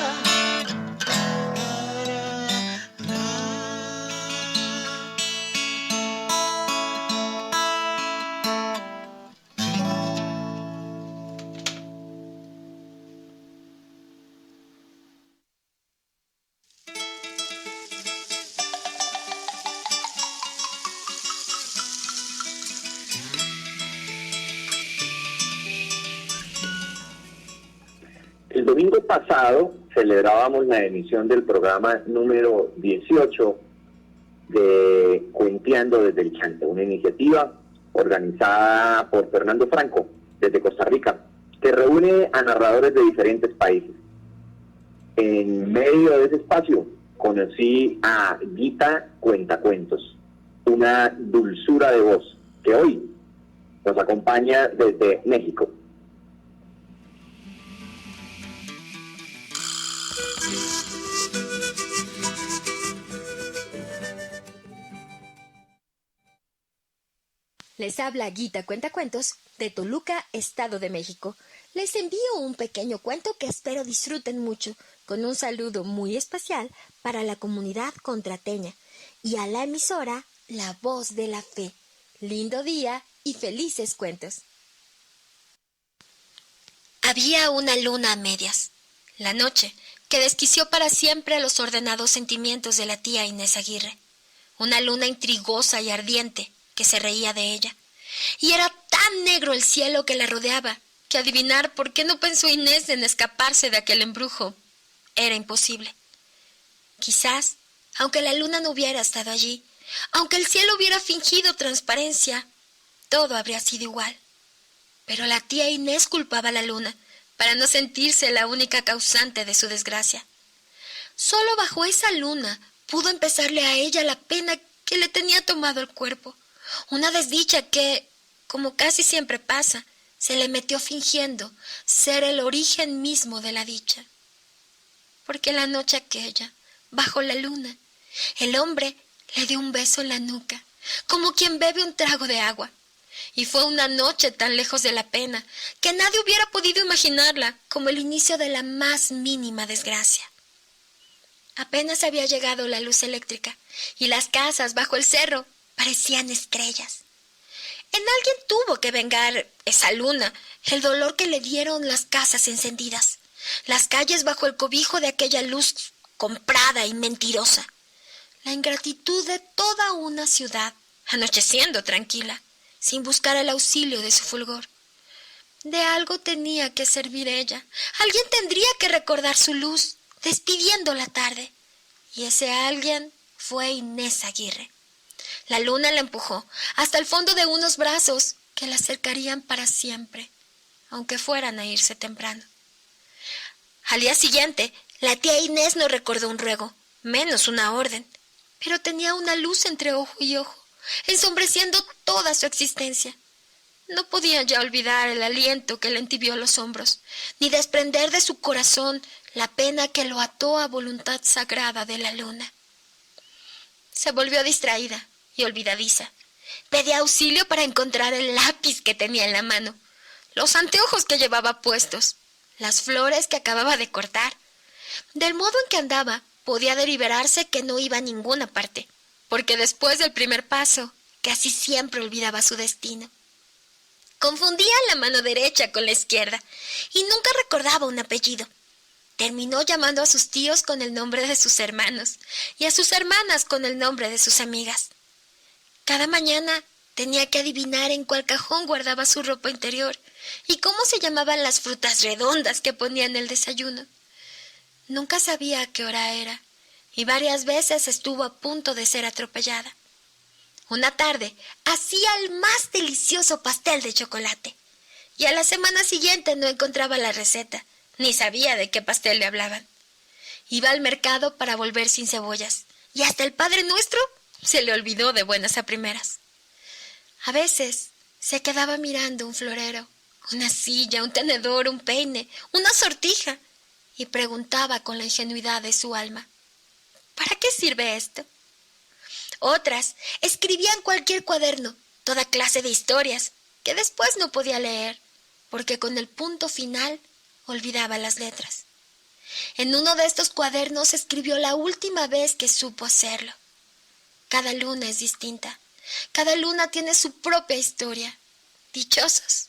El domingo pasado celebrábamos la emisión del programa número 18 de Cuenteando desde el Chante, una iniciativa organizada por Fernando Franco desde Costa Rica, que reúne a narradores de diferentes países. En medio de ese espacio conocí a Guita Cuentacuentos, una dulzura de voz que hoy nos acompaña desde México. Les habla Guita Cuentacuentos de Toluca, Estado de México. Les envío un pequeño cuento que espero disfruten mucho, con un saludo muy especial para la comunidad contrateña y a la emisora La Voz de la Fe. Lindo día y felices cuentos. Había una luna a medias, la noche, que desquició para siempre los ordenados sentimientos de la tía Inés Aguirre. Una luna intrigosa y ardiente, que se reía de ella. Y era tan negro el cielo que la rodeaba, que adivinar por qué no pensó Inés en escaparse de aquel embrujo era imposible. Quizás, aunque la luna no hubiera estado allí, aunque el cielo hubiera fingido transparencia, todo habría sido igual. Pero la tía Inés culpaba a la luna, para no sentirse la única causante de su desgracia. Solo bajo esa luna pudo empezarle a ella la pena que le tenía tomado el cuerpo. Una desdicha que, como casi siempre pasa, se le metió fingiendo ser el origen mismo de la dicha. Porque la noche aquella, bajo la luna, el hombre le dio un beso en la nuca, como quien bebe un trago de agua. Y fue una noche tan lejos de la pena que nadie hubiera podido imaginarla como el inicio de la más mínima desgracia. Apenas había llegado la luz eléctrica y las casas bajo el cerro parecían estrellas. En alguien tuvo que vengar esa luna el dolor que le dieron las casas encendidas, las calles bajo el cobijo de aquella luz comprada y mentirosa, la ingratitud de toda una ciudad anocheciendo tranquila, sin buscar el auxilio de su fulgor. De algo tenía que servir ella, alguien tendría que recordar su luz, despidiendo la tarde, y ese alguien fue Inés Aguirre. La luna la empujó hasta el fondo de unos brazos que la acercarían para siempre, aunque fueran a irse temprano. Al día siguiente, la tía Inés no recordó un ruego, menos una orden, pero tenía una luz entre ojo y ojo, ensombreciendo toda su existencia. No podía ya olvidar el aliento que le entibió los hombros, ni desprender de su corazón la pena que lo ató a voluntad sagrada de la luna. Se volvió distraída y olvidadiza. Pedía auxilio para encontrar el lápiz que tenía en la mano, los anteojos que llevaba puestos, las flores que acababa de cortar. Del modo en que andaba, podía deliberarse que no iba a ninguna parte, porque después del primer paso, casi siempre olvidaba su destino. Confundía la mano derecha con la izquierda y nunca recordaba un apellido. Terminó llamando a sus tíos con el nombre de sus hermanos y a sus hermanas con el nombre de sus amigas. Cada mañana tenía que adivinar en cuál cajón guardaba su ropa interior y cómo se llamaban las frutas redondas que ponía en el desayuno. Nunca sabía a qué hora era y varias veces estuvo a punto de ser atropellada. Una tarde hacía el más delicioso pastel de chocolate y a la semana siguiente no encontraba la receta, ni sabía de qué pastel le hablaban. Iba al mercado para volver sin cebollas y hasta el Padre Nuestro se le olvidó de buenas a primeras. A veces se quedaba mirando un florero, una silla, un tenedor, un peine, una sortija y preguntaba con la ingenuidad de su alma: ¿para qué sirve esto? Otras escribían cualquier cuaderno, toda clase de historias, que después no podía leer, porque con el punto final olvidaba las letras. En uno de estos cuadernos escribió la última vez que supo hacerlo. Cada luna es distinta, cada luna tiene su propia historia. Dichosos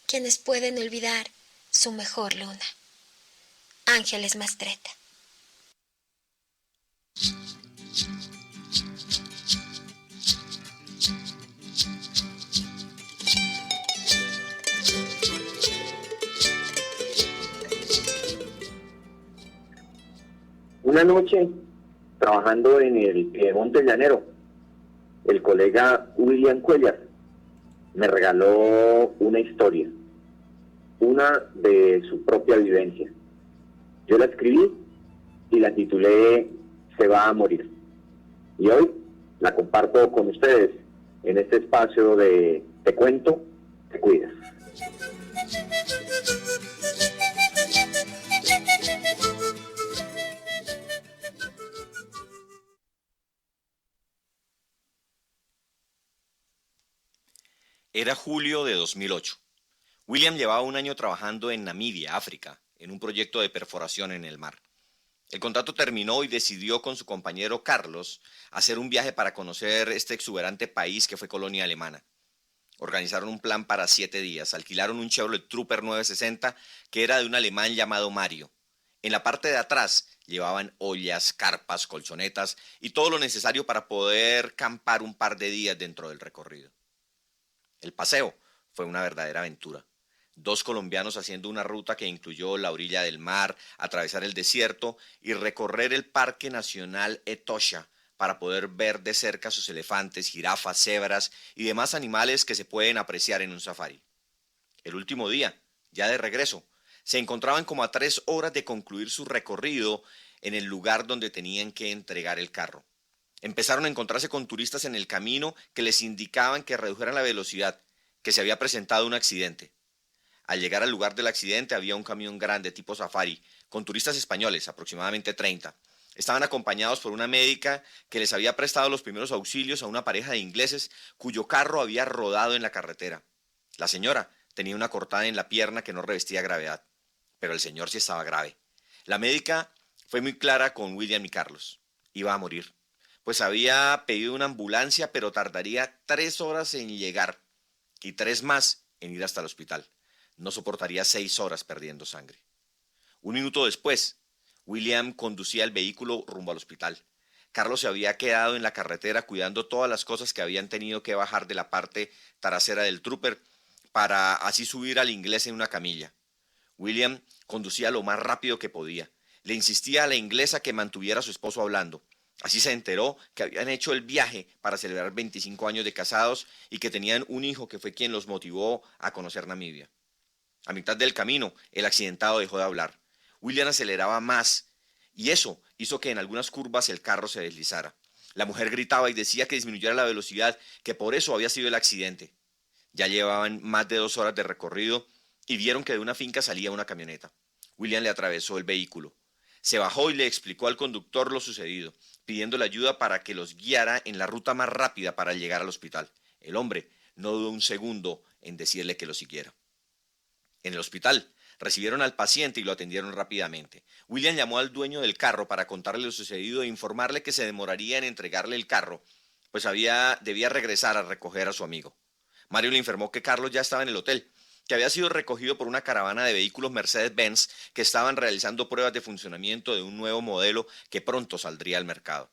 quienes pueden olvidar su mejor luna. Ángeles Mastretta. Una noche, trabajando en el Piedemonte Llanero, el colega William Cuellar me regaló una historia, una de su propia vivencia. Yo la escribí y la titulé Se va a morir. Y hoy la comparto con ustedes en este espacio de Te cuento, te cuidas. Era julio de 2008. William llevaba un año trabajando en Namibia, África, en un proyecto de perforación en el mar. El contrato terminó y decidió con su compañero Carlos hacer un viaje para conocer este exuberante país que fue colonia alemana. Organizaron un plan para 7 días, alquilaron un Chevrolet Trooper 960 que era de un alemán llamado Mario. En la parte de atrás llevaban ollas, carpas, colchonetas y todo lo necesario para poder campar un par de días dentro del recorrido. El paseo fue una verdadera aventura. 2 colombianos haciendo una ruta que incluyó la orilla del mar, atravesar el desierto y recorrer el Parque Nacional Etosha para poder ver de cerca sus elefantes, jirafas, cebras y demás animales que se pueden apreciar en un safari. El último día, ya de regreso, se encontraban como a 3 horas de concluir su recorrido en el lugar donde tenían que entregar el carro. Empezaron a encontrarse con turistas en el camino que les indicaban que redujeran la velocidad, que se había presentado un accidente. Al llegar al lugar del accidente había un camión grande tipo safari con turistas españoles, aproximadamente 30. Estaban acompañados por una médica que les había prestado los primeros auxilios a una pareja de ingleses cuyo carro había rodado en la carretera. La señora tenía una cortada en la pierna que no revestía gravedad, pero el señor sí estaba grave. La médica fue muy clara con William y Carlos. Iba a morir, pues había pedido una ambulancia, pero tardaría 3 horas en llegar y 3 más en ir hasta el hospital. No soportaría 6 horas perdiendo sangre. Un minuto después, William conducía el vehículo rumbo al hospital. Carlos se había quedado en la carretera cuidando todas las cosas que habían tenido que bajar de la parte trasera del trooper para así subir al inglés en una camilla. William conducía lo más rápido que podía. Le insistía a la inglesa que mantuviera a su esposo hablando. Así se enteró que habían hecho el viaje para celebrar 25 años de casados y que tenían un hijo que fue quien los motivó a conocer Namibia. A mitad del camino, el accidentado dejó de hablar. William aceleraba más y eso hizo que en algunas curvas el carro se deslizara. La mujer gritaba y decía que disminuyera la velocidad, que por eso había sido el accidente. Ya llevaban más de 2 horas de recorrido y vieron que de una finca salía una camioneta. William le atravesó el vehículo. Se bajó y le explicó al conductor lo sucedido, pidiéndole ayuda para que los guiara en la ruta más rápida para llegar al hospital. El hombre no dudó un segundo en decirle que lo siguiera. En el hospital recibieron al paciente y lo atendieron rápidamente. William llamó al dueño del carro para contarle lo sucedido e informarle que se demoraría en entregarle el carro, pues debía regresar a recoger a su amigo. Mario le informó que Carlos ya estaba en el hotel, que había sido recogido por una caravana de vehículos Mercedes-Benz que estaban realizando pruebas de funcionamiento de un nuevo modelo que pronto saldría al mercado.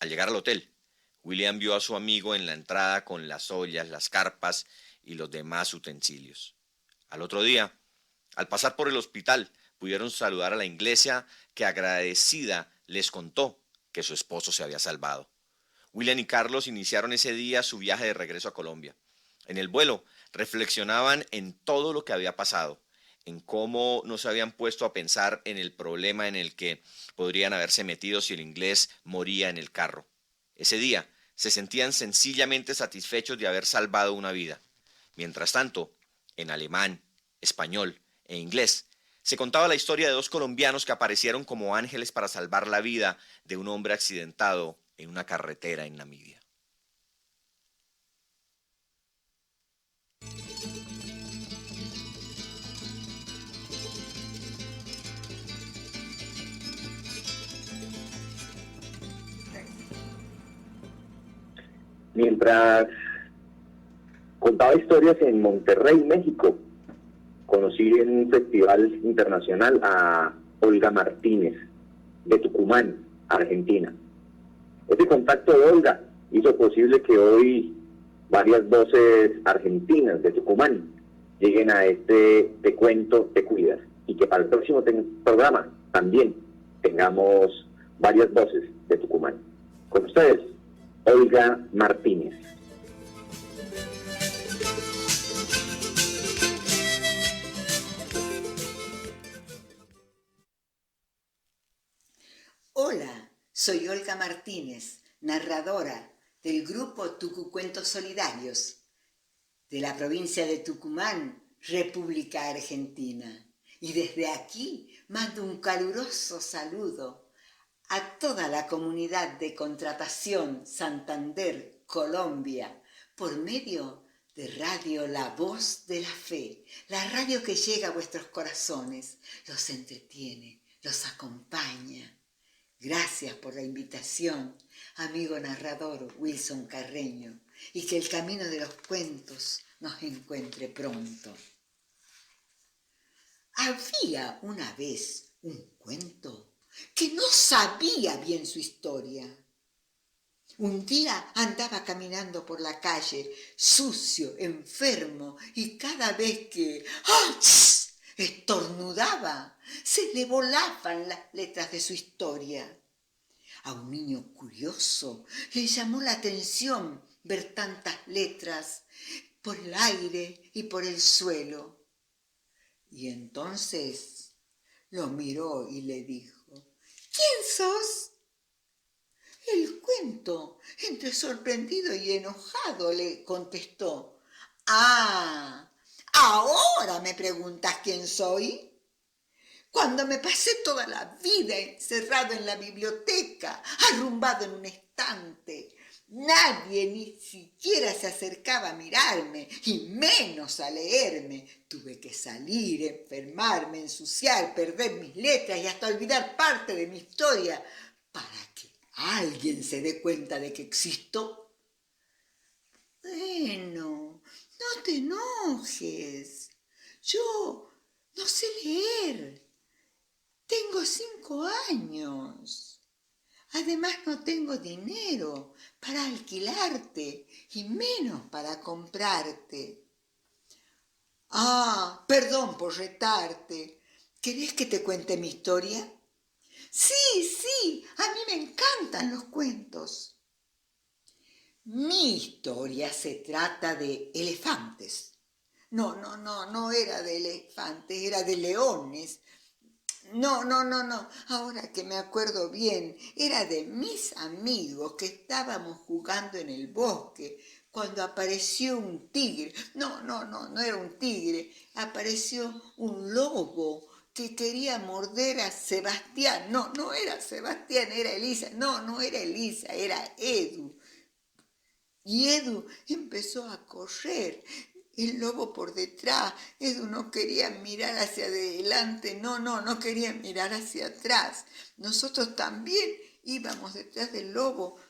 Al llegar al hotel, William vio a su amigo en la entrada con las ollas, las carpas y los demás utensilios. Al otro día, al pasar por el hospital, pudieron saludar a la inglesa que agradecida les contó que su esposo se había salvado. William y Carlos iniciaron ese día su viaje de regreso a Colombia. En el vuelo reflexionaban en todo lo que había pasado, en cómo no se habían puesto a pensar en el problema en el que podrían haberse metido si el inglés moría en el carro. Ese día se sentían sencillamente satisfechos de haber salvado una vida. Mientras tanto, en alemán, español e inglés, se contaba la historia de 2 colombianos que aparecieron como ángeles para salvar la vida de un hombre accidentado en una carretera en Namibia. Mientras contaba historias en Monterrey, México, conocí en un festival internacional a Olga Martínez, de Tucumán, Argentina. Este contacto de Olga hizo posible que hoy varias voces argentinas de Tucumán lleguen a este Te Cuento, Te Cuidas, y que para el próximo programa también tengamos varias voces de Tucumán. Con ustedes, Olga Martínez. Hola, soy Olga Martínez, narradora del grupo Tucucuentos Solidarios de la provincia de Tucumán, República Argentina. Y desde aquí mando un caluroso saludo a toda la comunidad de Contratación Santander, Colombia, por medio de Radio La Voz de la Fe, la radio que llega a vuestros corazones, los entretiene, los acompaña. Gracias por la invitación, amigo narrador Wilson Carreño, y que el camino de los cuentos nos encuentre pronto. Había una vez un cuento que no sabía bien su historia. Un día andaba caminando por la calle, sucio, enfermo, y cada vez que estornudaba, se le volaban las letras de su historia. A un niño curioso le llamó la atención ver tantas letras por el aire y por el suelo. Y entonces lo miró y le dijo: ¿Quién sos? El cuento, entre sorprendido y enojado, le contestó: Ah, ¿ahora me preguntas quién soy? Cuando me pasé toda la vida encerrado en la biblioteca, arrumbado en un estante, nadie ni siquiera se acercaba a mirarme, y menos a leerme. Tuve que salir, enfermarme, ensuciar, perder mis letras y hasta olvidar parte de mi historia para que alguien se dé cuenta de que existo. Bueno, no te enojes. Yo no sé leer. Tengo 5 años. Además no tengo dinero para alquilarte y menos para comprarte. Ah, perdón por retarte. ¿Querés que te cuente mi historia? Sí, a mí me encantan los cuentos. Mi historia se trata de elefantes. No era de elefantes, era de leones. No, ahora que me acuerdo bien, era de mis amigos que estábamos jugando en el bosque cuando apareció un tigre. No era un tigre, apareció un lobo que quería morder a Sebastián. No era Sebastián, era Elisa. No era Elisa, era Edu. Y Edu empezó a correr. El lobo por detrás. Edu no quería mirar hacia adelante, no quería mirar hacia atrás. Nosotros también íbamos detrás del lobo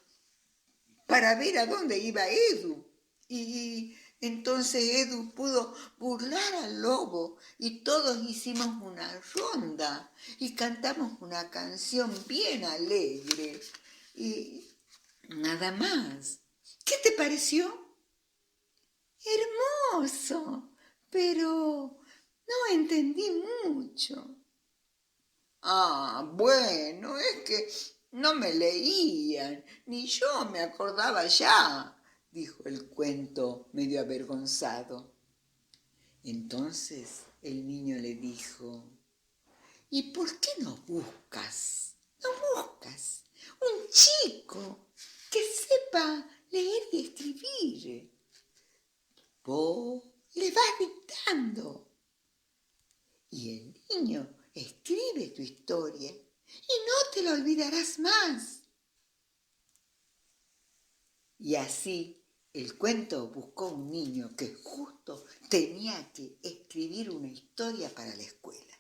para ver a dónde iba Edu. Y entonces Edu pudo burlar al lobo y todos hicimos una ronda y cantamos una canción bien alegre. Y nada más. ¿Qué te pareció? Hermoso, pero no entendí mucho. Ah, bueno, es que no me leían, ni yo me acordaba ya, dijo el cuento medio avergonzado. Entonces el niño le dijo, ¿y por qué no buscas un chico que sepa leer y escribir? Vos le vas dictando y el niño escribe tu historia y no te la olvidarás más. Y así el cuento buscó un niño que justo tenía que escribir una historia para la escuela.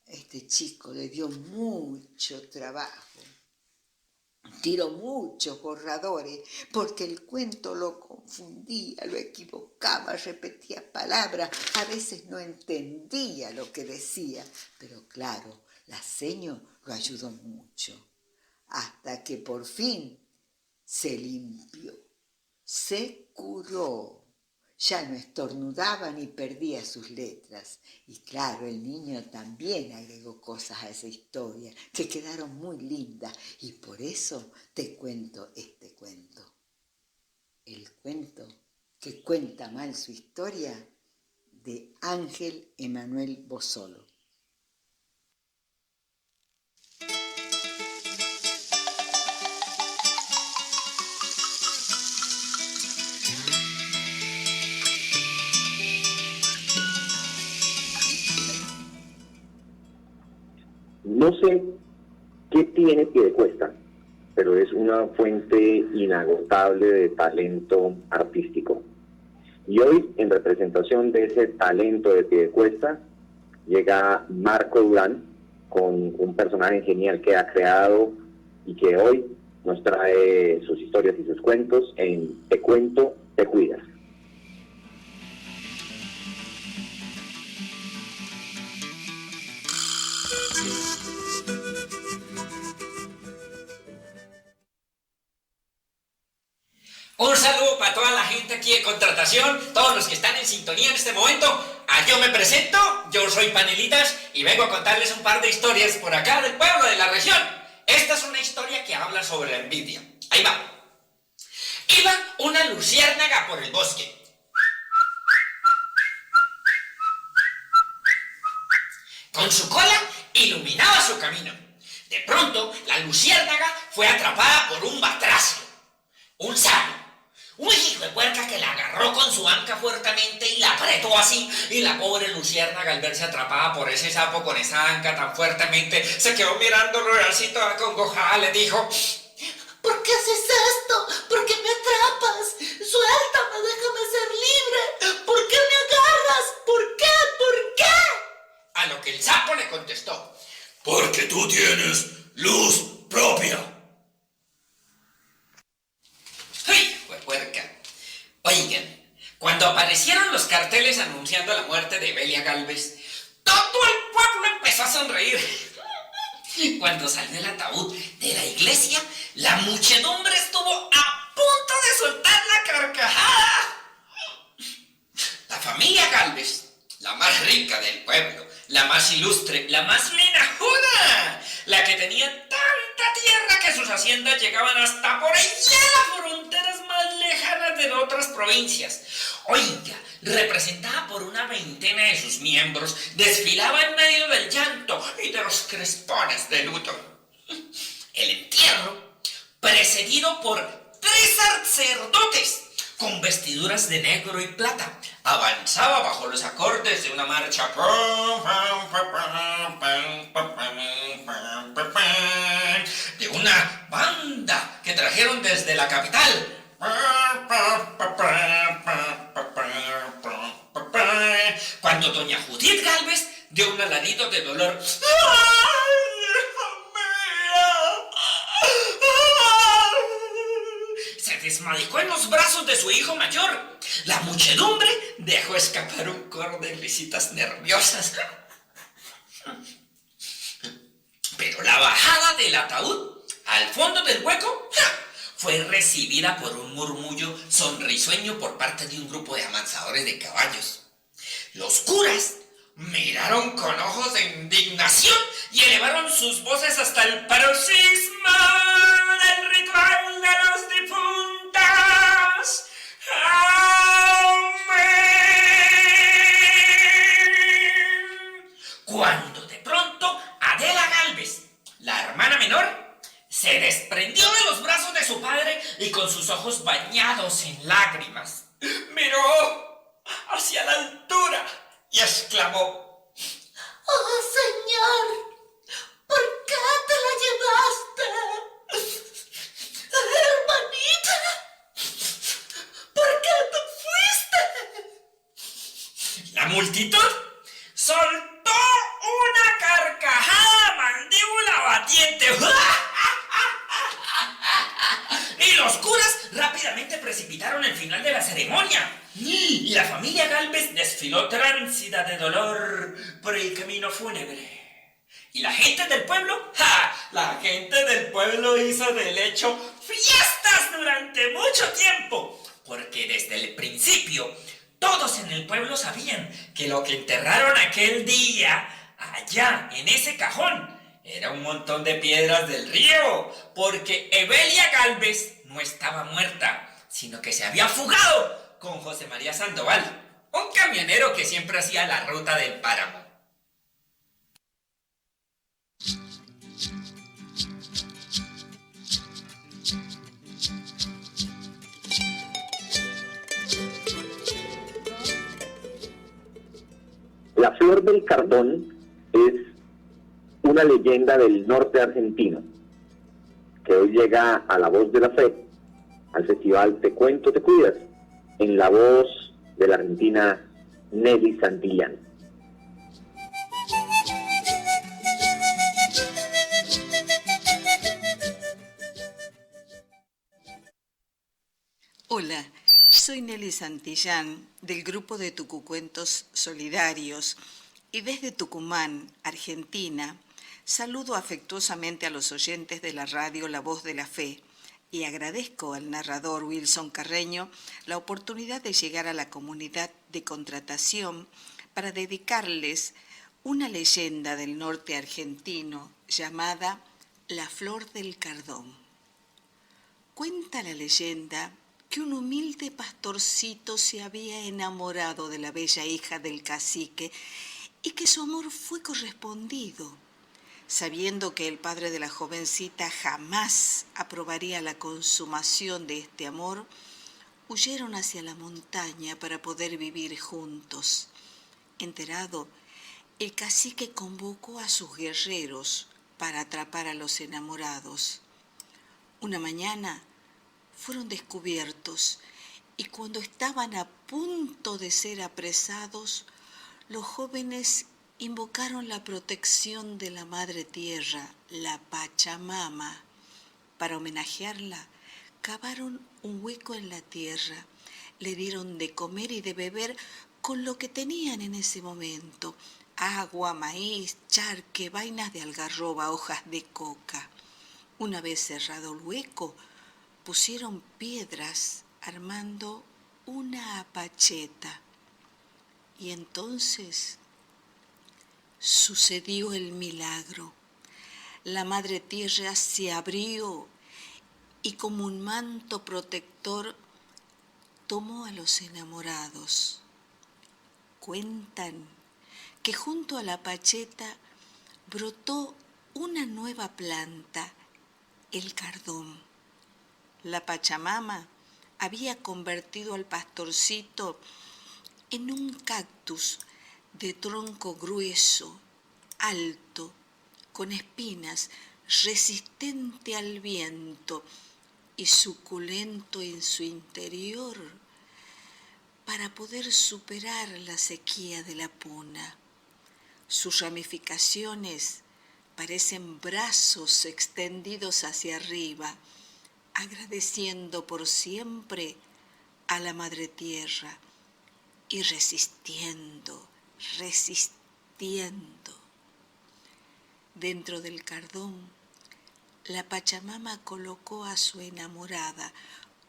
Este chico le dio mucho trabajo. Tiró muchos borradores porque el cuento lo confundía, lo equivocaba, repetía palabras, a veces no entendía lo que decía, pero claro, la seño lo ayudó mucho, hasta que por fin se limpió, se curó. Ya no estornudaba ni perdía sus letras. Y claro, el niño también agregó cosas a esa historia que quedaron muy lindas. Y por eso te cuento este cuento. El cuento que cuenta mal su historia de Ángel Emanuel Bosolo. No sé qué tiene Piedecuesta, pero es una fuente inagotable de talento artístico. Y hoy, en representación de ese talento de Piedecuesta, llega Marco Durán con un personaje genial que ha creado y que hoy nos trae sus historias y sus cuentos en Te Cuento, Te Cuidas. Un saludo para toda la gente aquí de Contratación, todos los que están en sintonía en este momento. Yo me presento, yo soy Panelitas y vengo a contarles un par de historias por acá del pueblo, de la región. Esta es una historia que habla sobre la envidia. Ahí va. Iba una luciérnaga por el bosque. Con su cola iluminaba su camino. De pronto, la luciérnaga fue atrapada por un batracio, un sabio, un hijo puerca que la agarró con su anca fuertemente y la apretó así. Y la pobre luciérnaga, al verse atrapada por ese sapo con esa anca tan fuertemente, se quedó mirándolo así toda acongojada. Le dijo: ¿por qué haces esto? ¿Por qué me atrapas? Suéltame, déjame ser libre. ¿Por qué me agarras? ¿Por qué? ¿Por qué? A lo que el sapo le contestó: porque tú tienes luz propia. ¡Ay, puerca! Oigan, cuando aparecieron los carteles anunciando la muerte de Evelia Gálvez, todo el pueblo empezó a sonreír. Cuando salió el ataúd de la iglesia, la muchedumbre estuvo a punto de soltar la carcajada. La familia Gálvez, la más rica del pueblo, la más ilustre, la más linajuda, la que tenía tanta tierra que sus haciendas llegaban hasta por allá las fronteras más lejanas de otras provincias. Oiga, representada por una veintena de sus miembros, desfilaba en medio del llanto y de los crespones de luto. El entierro, precedido por 3 sacerdotes con vestiduras de negro y plata, avanzaba bajo los acordes de una marcha de una banda que trajeron desde la capital. Cuando doña Judith Gálvez dio un alarido de dolor. Se desmadicó en los brazos de su hijo mayor. La muchedumbre dejó escapar un coro de risitas nerviosas. Pero la bajada del ataúd al fondo del hueco fue recibida por un murmullo sonrisueño por parte de un grupo de amansadores de caballos. Los curas miraron con ojos de indignación y elevaron sus voces hasta el paroxismo del ritual de los difuntos. ¡Amén! Cuando de pronto Adela Gálvez, la hermana menor, se desprendió de los brazos de su padre y con sus ojos bañados en lágrimas, miró hacia la altura y exclamó: ¡oh, Señor! ¿Por qué te la llevaste? ¡Hermanita! ¿Por qué te fuiste? La multitud soltó una carcajada mandíbula batiente. Y los curas rápidamente precipitaron el final de la ceremonia. Y la familia Gálvez desfiló tránsida de dolor por el camino fúnebre. Y la gente del pueblo, la gente del pueblo hizo del hecho fiestas durante mucho tiempo. Porque desde el principio, todos en el pueblo sabían que lo que enterraron aquel día, allá en ese cajón, era un montón de piedras del río, porque Evelia Gálvez no estaba muerta, sino que se había fugado con José María Sandoval, un camionero que siempre hacía la ruta del páramo. La flor del cardón es una leyenda del norte argentino que hoy llega a La Voz de la Fe, al festival Te Cuento, Te Cuidas, en la voz de la argentina Nelly Santillán. Hola, soy Nelly Santillán del grupo de Tucucuentos Solidarios y desde Tucumán, Argentina, saludo afectuosamente a los oyentes de la radio La Voz de la Fe y agradezco al narrador Wilson Carreño la oportunidad de llegar a la comunidad de Contratación para dedicarles una leyenda del norte argentino llamada La Flor del Cardón. Cuenta la leyenda que un humilde pastorcito se había enamorado de la bella hija del cacique y que su amor fue correspondido. Sabiendo que el padre de la jovencita jamás aprobaría la consumación de este amor, huyeron hacia la montaña para poder vivir juntos. Enterado, el cacique convocó a sus guerreros para atrapar a los enamorados. Una mañana fueron descubiertos y cuando estaban a punto de ser apresados, los jóvenes invocaron la protección de la Madre Tierra, la Pachamama. Para homenajearla, cavaron un hueco en la tierra, le dieron de comer y de beber con lo que tenían en ese momento: agua, maíz, charque, vainas de algarroba, hojas de coca. Una vez cerrado el hueco, pusieron piedras armando una apacheta. Y entonces sucedió el milagro. La Madre Tierra se abrió y como un manto protector tomó a los enamorados. Cuentan que junto a la pacheta brotó una nueva planta, el cardón. La Pachamama había convertido al pastorcito en un cactus de tronco grueso, alto, con espinas, resistente al viento y suculento en su interior para poder superar la sequía de la puna. Sus ramificaciones parecen brazos extendidos hacia arriba, agradeciendo por siempre a la Madre Tierra y resistiendo. Dentro del cardón, la Pachamama colocó a su enamorada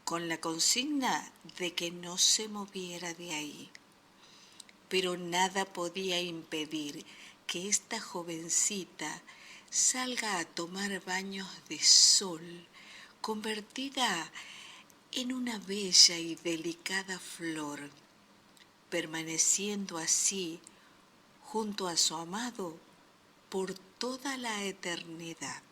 con la consigna de que no se moviera de ahí. Pero nada podía impedir que esta jovencita salga a tomar baños de sol, convertida en una bella y delicada flor, permaneciendo así junto a su amado por toda la eternidad.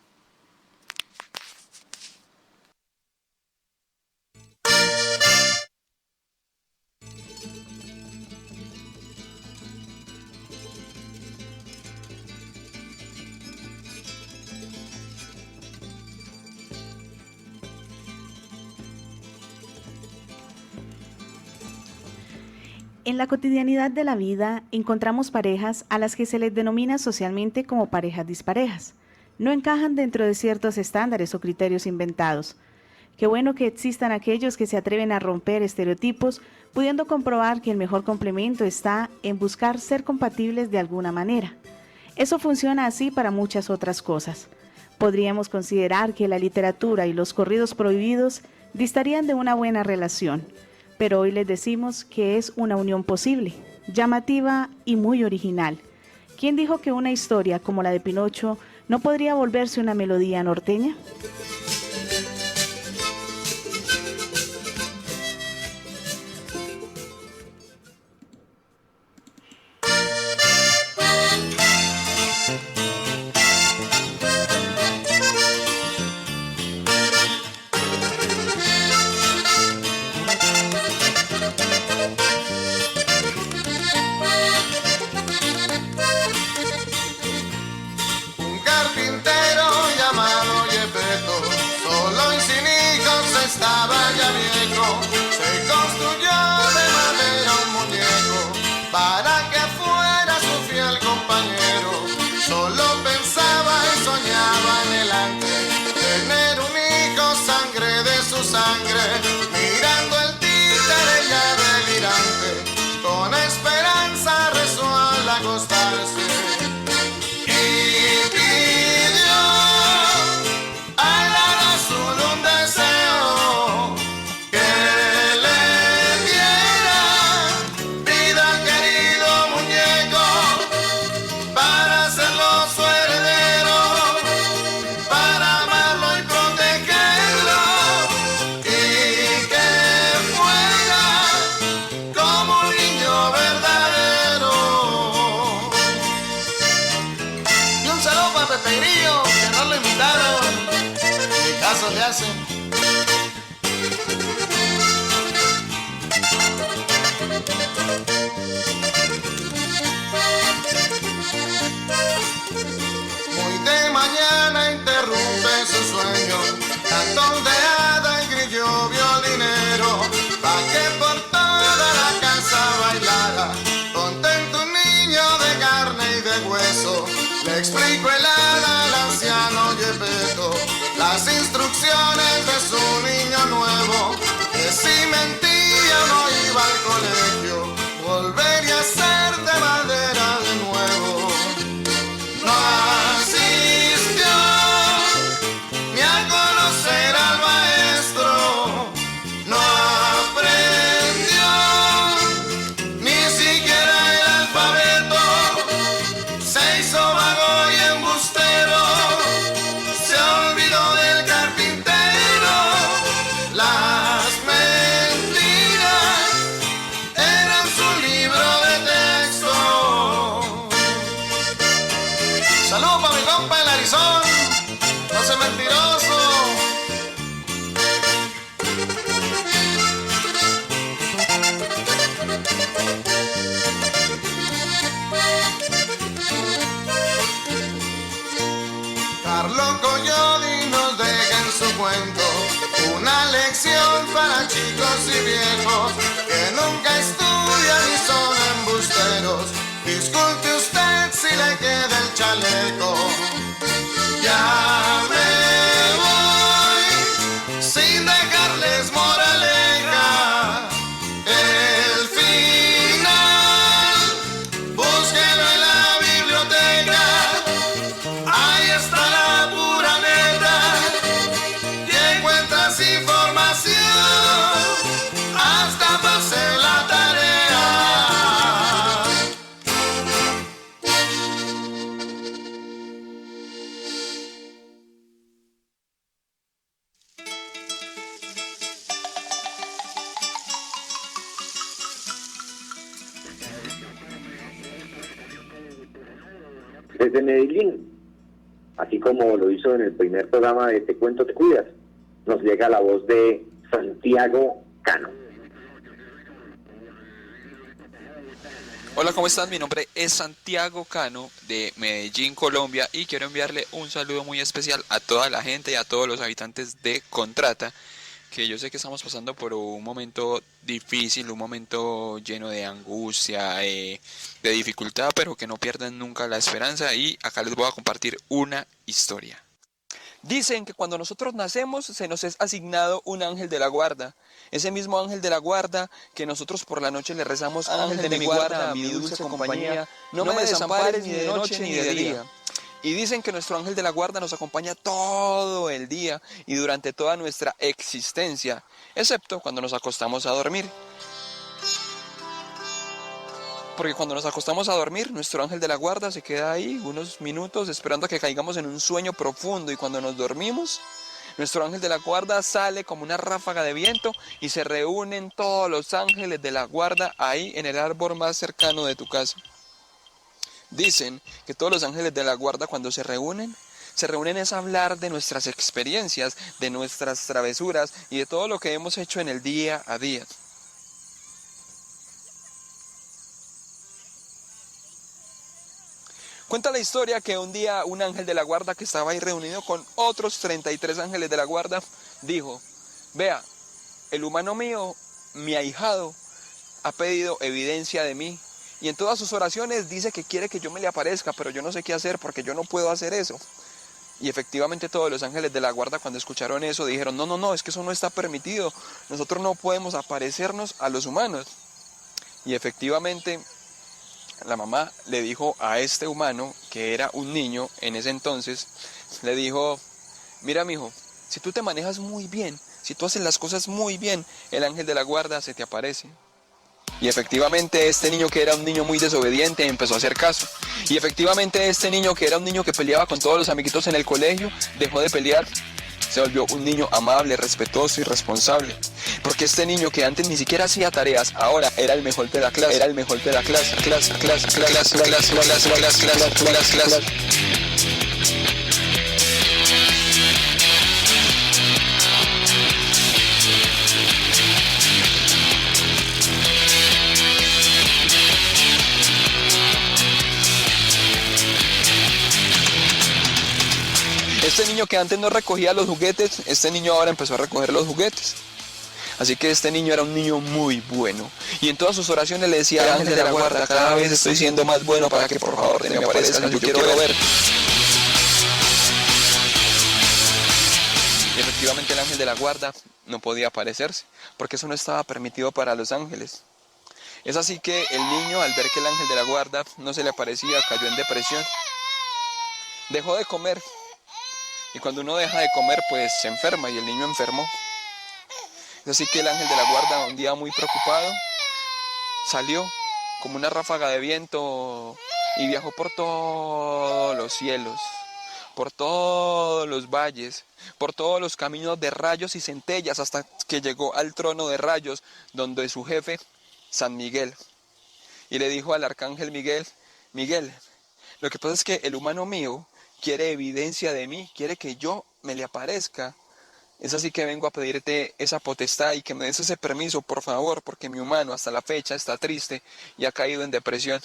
En la cotidianidad de la vida encontramos parejas a las que se les denomina socialmente como parejas disparejas. No encajan dentro de ciertos estándares o criterios inventados. Qué bueno que existan aquellos que se atreven a romper estereotipos, pudiendo comprobar que el mejor complemento está en buscar ser compatibles de alguna manera. Eso funciona así para muchas otras cosas. Podríamos considerar que la literatura y los corridos prohibidos distarían de una buena relación, pero hoy les decimos que es una unión posible, llamativa y muy original. ¿Quién dijo que una historia como la de Pinocho no podría volverse una melodía norteña? Estaba ya viejo, se construyó de madera un muñeco para que fuera su fiel compañero. Solo pensaba y soñaba en el antes, tener un hijo, sangre de su sangre, mirando el títere ya delirante, con esperanza rezó al acostarse y pidió a la azul un deseo. Le hacen. explico el hada al anciano Gepetto las instrucciones de su niño nuevo, que si mentía no iba al colegio, volvería a ser de madera de nuevo. No asistió ni a conocer al maestro, no aprendió ni siquiera el alfabeto, se hizo vago y embustero, se olvidó del carpintero, las mentiras eran su libro de texto. Saludos para mi compa el Arizón, no sé mentiroso. Carlo Collodi nos deja en su cuento una lección para chicos y viejos que nunca estudian y son embusteros. Disculpe usted si le queda el chaleco. Ya me voy sin dejarles moraleja. El final, búsquelo en la biblioteca. Ahí está la pura neta y encuentras información hasta para hacer la tarea. Desde Medellín, así como lo hizo en el primer programa de Te Cuento, Te Cuidas, nos llega la voz de Santiago Cano. Hola, ¿cómo están? Mi nombre es Santiago Cano de Medellín, Colombia, y quiero enviarle un saludo muy especial a toda la gente y a todos los habitantes de Contrata, que yo sé que estamos pasando por un momento difícil, un momento lleno de angustia, de dificultad, pero que no pierdan nunca la esperanza, y acá les voy a compartir una historia. Dicen que cuando nosotros nacemos se nos es asignado un ángel de la guarda. Ese mismo ángel de la guarda que nosotros por la noche le rezamos: ángel de mi guarda, mi dulce compañía, no me desampares ni de noche ni de día. Y dicen que nuestro ángel de la guarda nos acompaña todo el día y durante toda nuestra existencia, excepto cuando nos acostamos a dormir. Porque cuando nos acostamos a dormir, nuestro ángel de la guarda se queda ahí unos minutos esperando a que caigamos en un sueño profundo, y cuando nos dormimos, nuestro ángel de la guarda sale como una ráfaga de viento y se reúnen todos los ángeles de la guarda ahí en el árbol más cercano de tu casa. Dicen que todos los ángeles de la guarda cuando se reúnen es a hablar de nuestras experiencias, de nuestras travesuras y de todo lo que hemos hecho en el día a día. Cuenta la historia que un día un ángel de la guarda que estaba ahí reunido con otros 33 ángeles de la guarda dijo: vea, el humano mío, mi ahijado, ha pedido evidencia de mí. Y en todas sus oraciones dice que quiere que yo me le aparezca, pero yo no sé qué hacer porque yo no puedo hacer eso. Y efectivamente todos los ángeles de la guarda cuando escucharon eso dijeron: no, es que eso no está permitido. Nosotros no podemos aparecernos a los humanos. Y efectivamente la mamá le dijo a este humano, que era un niño en ese entonces, le dijo: mira, mijo, si tú te manejas muy bien, si tú haces las cosas muy bien, el ángel de la guarda se te aparece. Y efectivamente este niño, que era un niño muy desobediente, empezó a hacer caso. Y efectivamente este niño, que era un niño que peleaba con todos los amiguitos en el colegio, dejó de pelear. Se volvió un niño amable, respetuoso y responsable. Porque este niño, que antes ni siquiera hacía tareas, ahora era el mejor de la clase. Era el mejor de la clase. Este niño que antes no recogía los juguetes, este niño ahora empezó a recoger los juguetes. Así que este niño era un niño muy bueno. Y en todas sus oraciones le decía al ángel de la guarda, cada vez estoy siendo más bueno para que por favor me aparezcan, yo quiero ver. Y efectivamente el ángel de la guarda no podía aparecerse, porque eso no estaba permitido para los ángeles. Es así que el niño, al ver que el ángel de la guarda no se le aparecía, cayó en depresión. Dejó de comer. Y cuando uno deja de comer, pues se enferma, y el niño enfermó. Es así que el ángel de la guarda, un día muy preocupado, salió como una ráfaga de viento y viajó por todos los cielos, por todos los valles, por todos los caminos de rayos y centellas, hasta que llegó al trono de rayos, donde su jefe, San Miguel, y le dijo al arcángel Miguel, Miguel, lo que pasa es que el humano mío quiere evidencia de mí, quiere que yo me le aparezca. Es así que vengo a pedirte esa potestad y que me des ese permiso, por favor, porque mi humano hasta la fecha está triste y ha caído en depresión.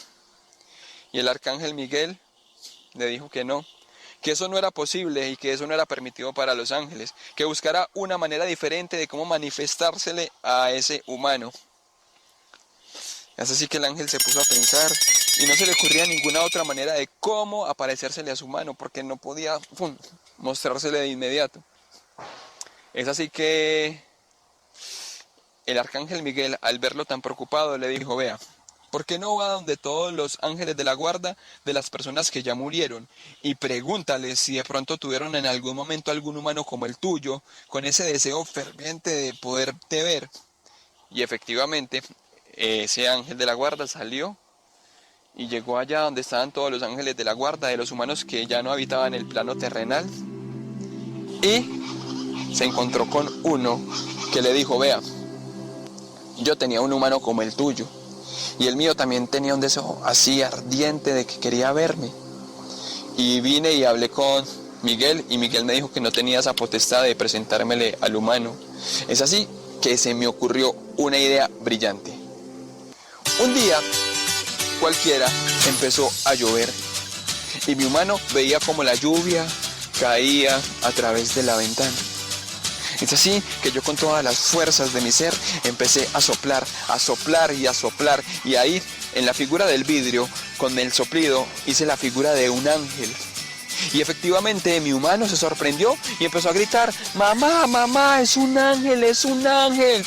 Y el arcángel Miguel le dijo que no, que eso no era posible y que eso no era permitido para los ángeles, que buscara una manera diferente de cómo manifestársele a ese humano. Es así que el ángel se puso a pensar y no se le ocurría ninguna otra manera de cómo aparecérsele a su humano, porque no podía mostrársele de inmediato. Es así que el arcángel Miguel, al verlo tan preocupado, le dijo, vea, ¿por qué no va donde todos los ángeles de la guarda de las personas que ya murieron y pregúntales si de pronto tuvieron en algún momento algún humano como el tuyo, con ese deseo ferviente de poderte ver? Y efectivamente, ese ángel de la guarda salió y llegó allá donde estaban todos los ángeles de la guarda de los humanos que ya no habitaban el plano terrenal, y se encontró con uno que le dijo, vea, yo tenía un humano como el tuyo, y el mío también tenía un deseo así ardiente de que quería verme. Y vine y hablé con Miguel, y Miguel me dijo que no tenía esa potestad de presentármele al humano. Es así que se me ocurrió una idea brillante. Un día cualquiera empezó a llover, y mi humano veía como la lluvia caía a través de la ventana. Es así que yo con todas las fuerzas de mi ser empecé a soplar y a soplar, y ahí en la figura del vidrio, con el soplido, hice la figura de un ángel. Y efectivamente mi humano se sorprendió y empezó a gritar, mamá, mamá, es un ángel, es un ángel.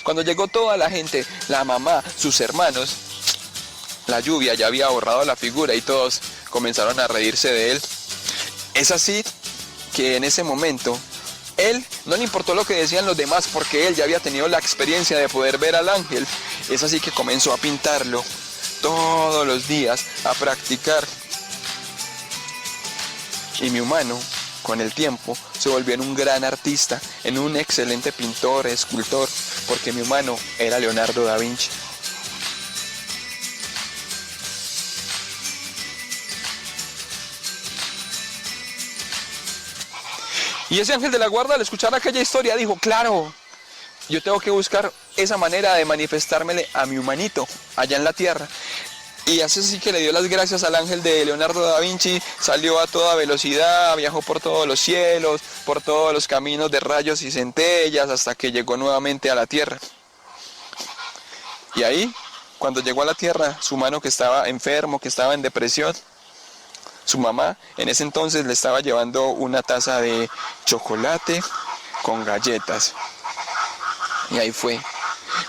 Cuando llegó toda la gente, la mamá, sus hermanos, la lluvia ya había borrado la figura y todos comenzaron a reírse de él. Es así que en ese momento él no le importó lo que decían los demás, porque él ya había tenido la experiencia de poder ver al ángel. Es así que comenzó a pintarlo todos los días, a practicar. Y mi humano, con el tiempo, se volvió en un gran artista, en un excelente pintor, escultor, porque mi humano era Leonardo da Vinci. Y ese ángel de la guarda, al escuchar aquella historia, dijo, claro, yo tengo que buscar esa manera de manifestármele a mi humanito allá en la tierra. Y así que le dio las gracias al ángel de Leonardo da Vinci, salió a toda velocidad, viajó por todos los cielos, por todos los caminos de rayos y centellas, hasta que llegó nuevamente a la tierra. Y ahí, cuando llegó a la tierra, su humano que estaba enfermo, que estaba en depresión, su mamá en ese entonces le estaba llevando una taza de chocolate con galletas. Y ahí fue.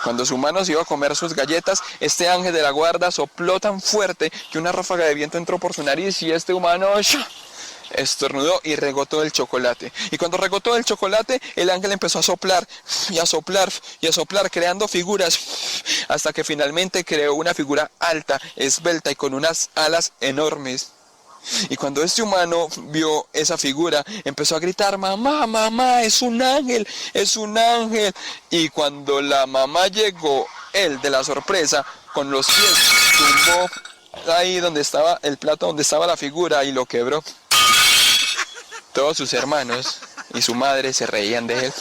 Cuando su humano se iba a comer sus galletas, este ángel de la guarda sopló tan fuerte que una ráfaga de viento entró por su nariz y este humano estornudó y regó todo el chocolate. Y cuando regó todo el chocolate, el ángel empezó a soplar y a soplar y a soplar, creando figuras, hasta que finalmente creó una figura alta, esbelta y con unas alas enormes. Y cuando este humano vio esa figura, empezó a gritar, mamá, mamá, es un ángel, es un ángel. Y cuando la mamá llegó, él de la sorpresa, con los pies, tumbó ahí donde estaba el plato, donde estaba la figura, y lo quebró. Todos sus hermanos y su madre se reían de él.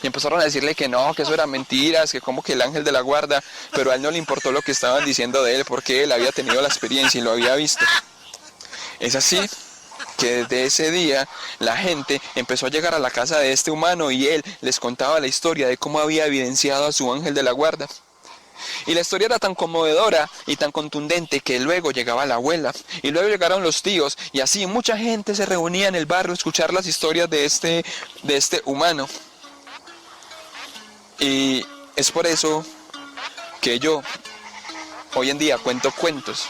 Y empezaron a decirle que no, que eso eran mentiras, que como que el ángel de la guarda, pero a él no le importó lo que estaban diciendo de él, porque él había tenido la experiencia y lo había visto. Es así que desde ese día la gente empezó a llegar a la casa de este humano y él les contaba la historia de cómo había evidenciado a su ángel de la guarda. Y la historia era tan conmovedora y tan contundente que luego llegaba la abuela y luego llegaron los tíos y así mucha gente se reunía en el barrio a escuchar las historias de este humano. Y es por eso que yo hoy en día cuento cuentos,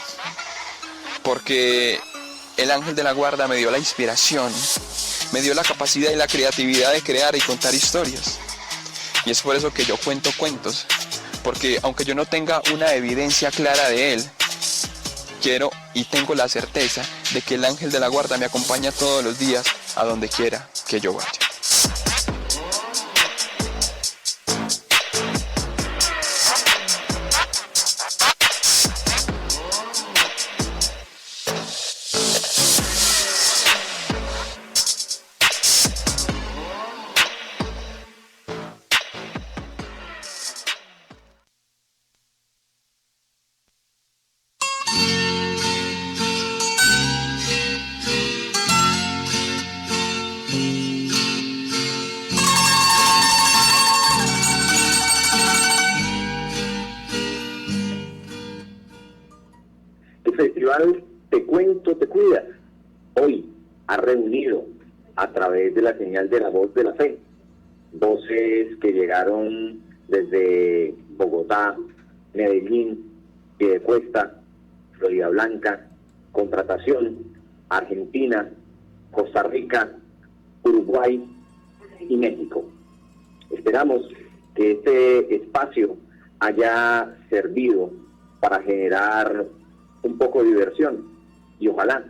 porque el ángel de la guarda me dio la inspiración, me dio la capacidad y la creatividad de crear y contar historias. Y es por eso que yo cuento cuentos, porque aunque yo no tenga una evidencia clara de él, quiero y tengo la certeza de que el ángel de la guarda me acompaña todos los días a donde quiera que yo vaya. Te Cuento, Te Cuidas, hoy ha reunido a través de la señal de La Voz de la Fe, voces que llegaron desde Bogotá, Medellín, Piedecuesta, Florida Blanca, Contratación, Argentina, Costa Rica, Uruguay y México. Esperamos que este espacio haya servido para generar un poco de diversión y ojalá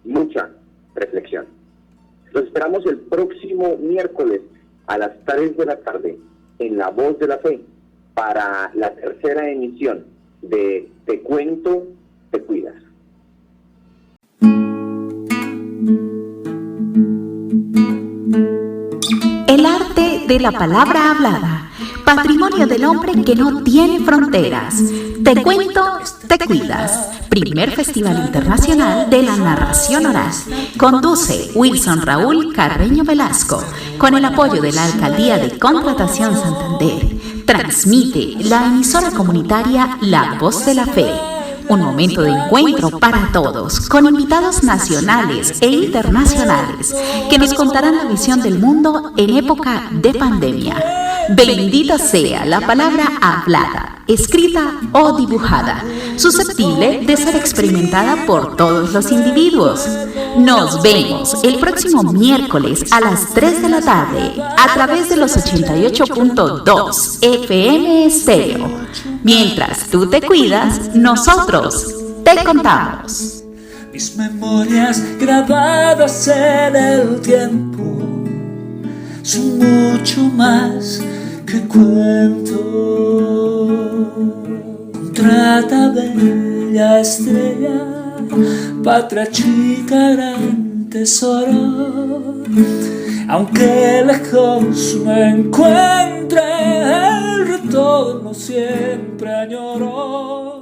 mucha reflexión. Los esperamos el próximo miércoles a las 3 de la tarde en La Voz de la Fe para la tercera emisión de Te Cuento, Te Cuidas. El arte de la palabra hablada, patrimonio del hombre que no tiene fronteras. Te Cuento, Te Cuidas. Primer Festival Internacional de la Narración Oral. Conduce Wilson Raúl Carreño Velasco, con el apoyo de la Alcaldía de Contratación Santander. Transmite la emisora comunitaria La Voz de la Fe. Un momento de encuentro para todos, con invitados nacionales e internacionales que nos contarán la visión del mundo en época de pandemia. Bendita sea la palabra hablada, escrita o dibujada, susceptible de ser experimentada por todos los individuos. Nos vemos el próximo miércoles a las 3 de la tarde a través de los 88.2 FM Estéreo. Mientras tú te cuidas, nosotros te contamos. Mis memorias grabadas en el tiempo son mucho más que cuento. Contrata bella estrella, patria chica, gran tesoro. Aunque lejos me encuentre, el retorno siempre añoro.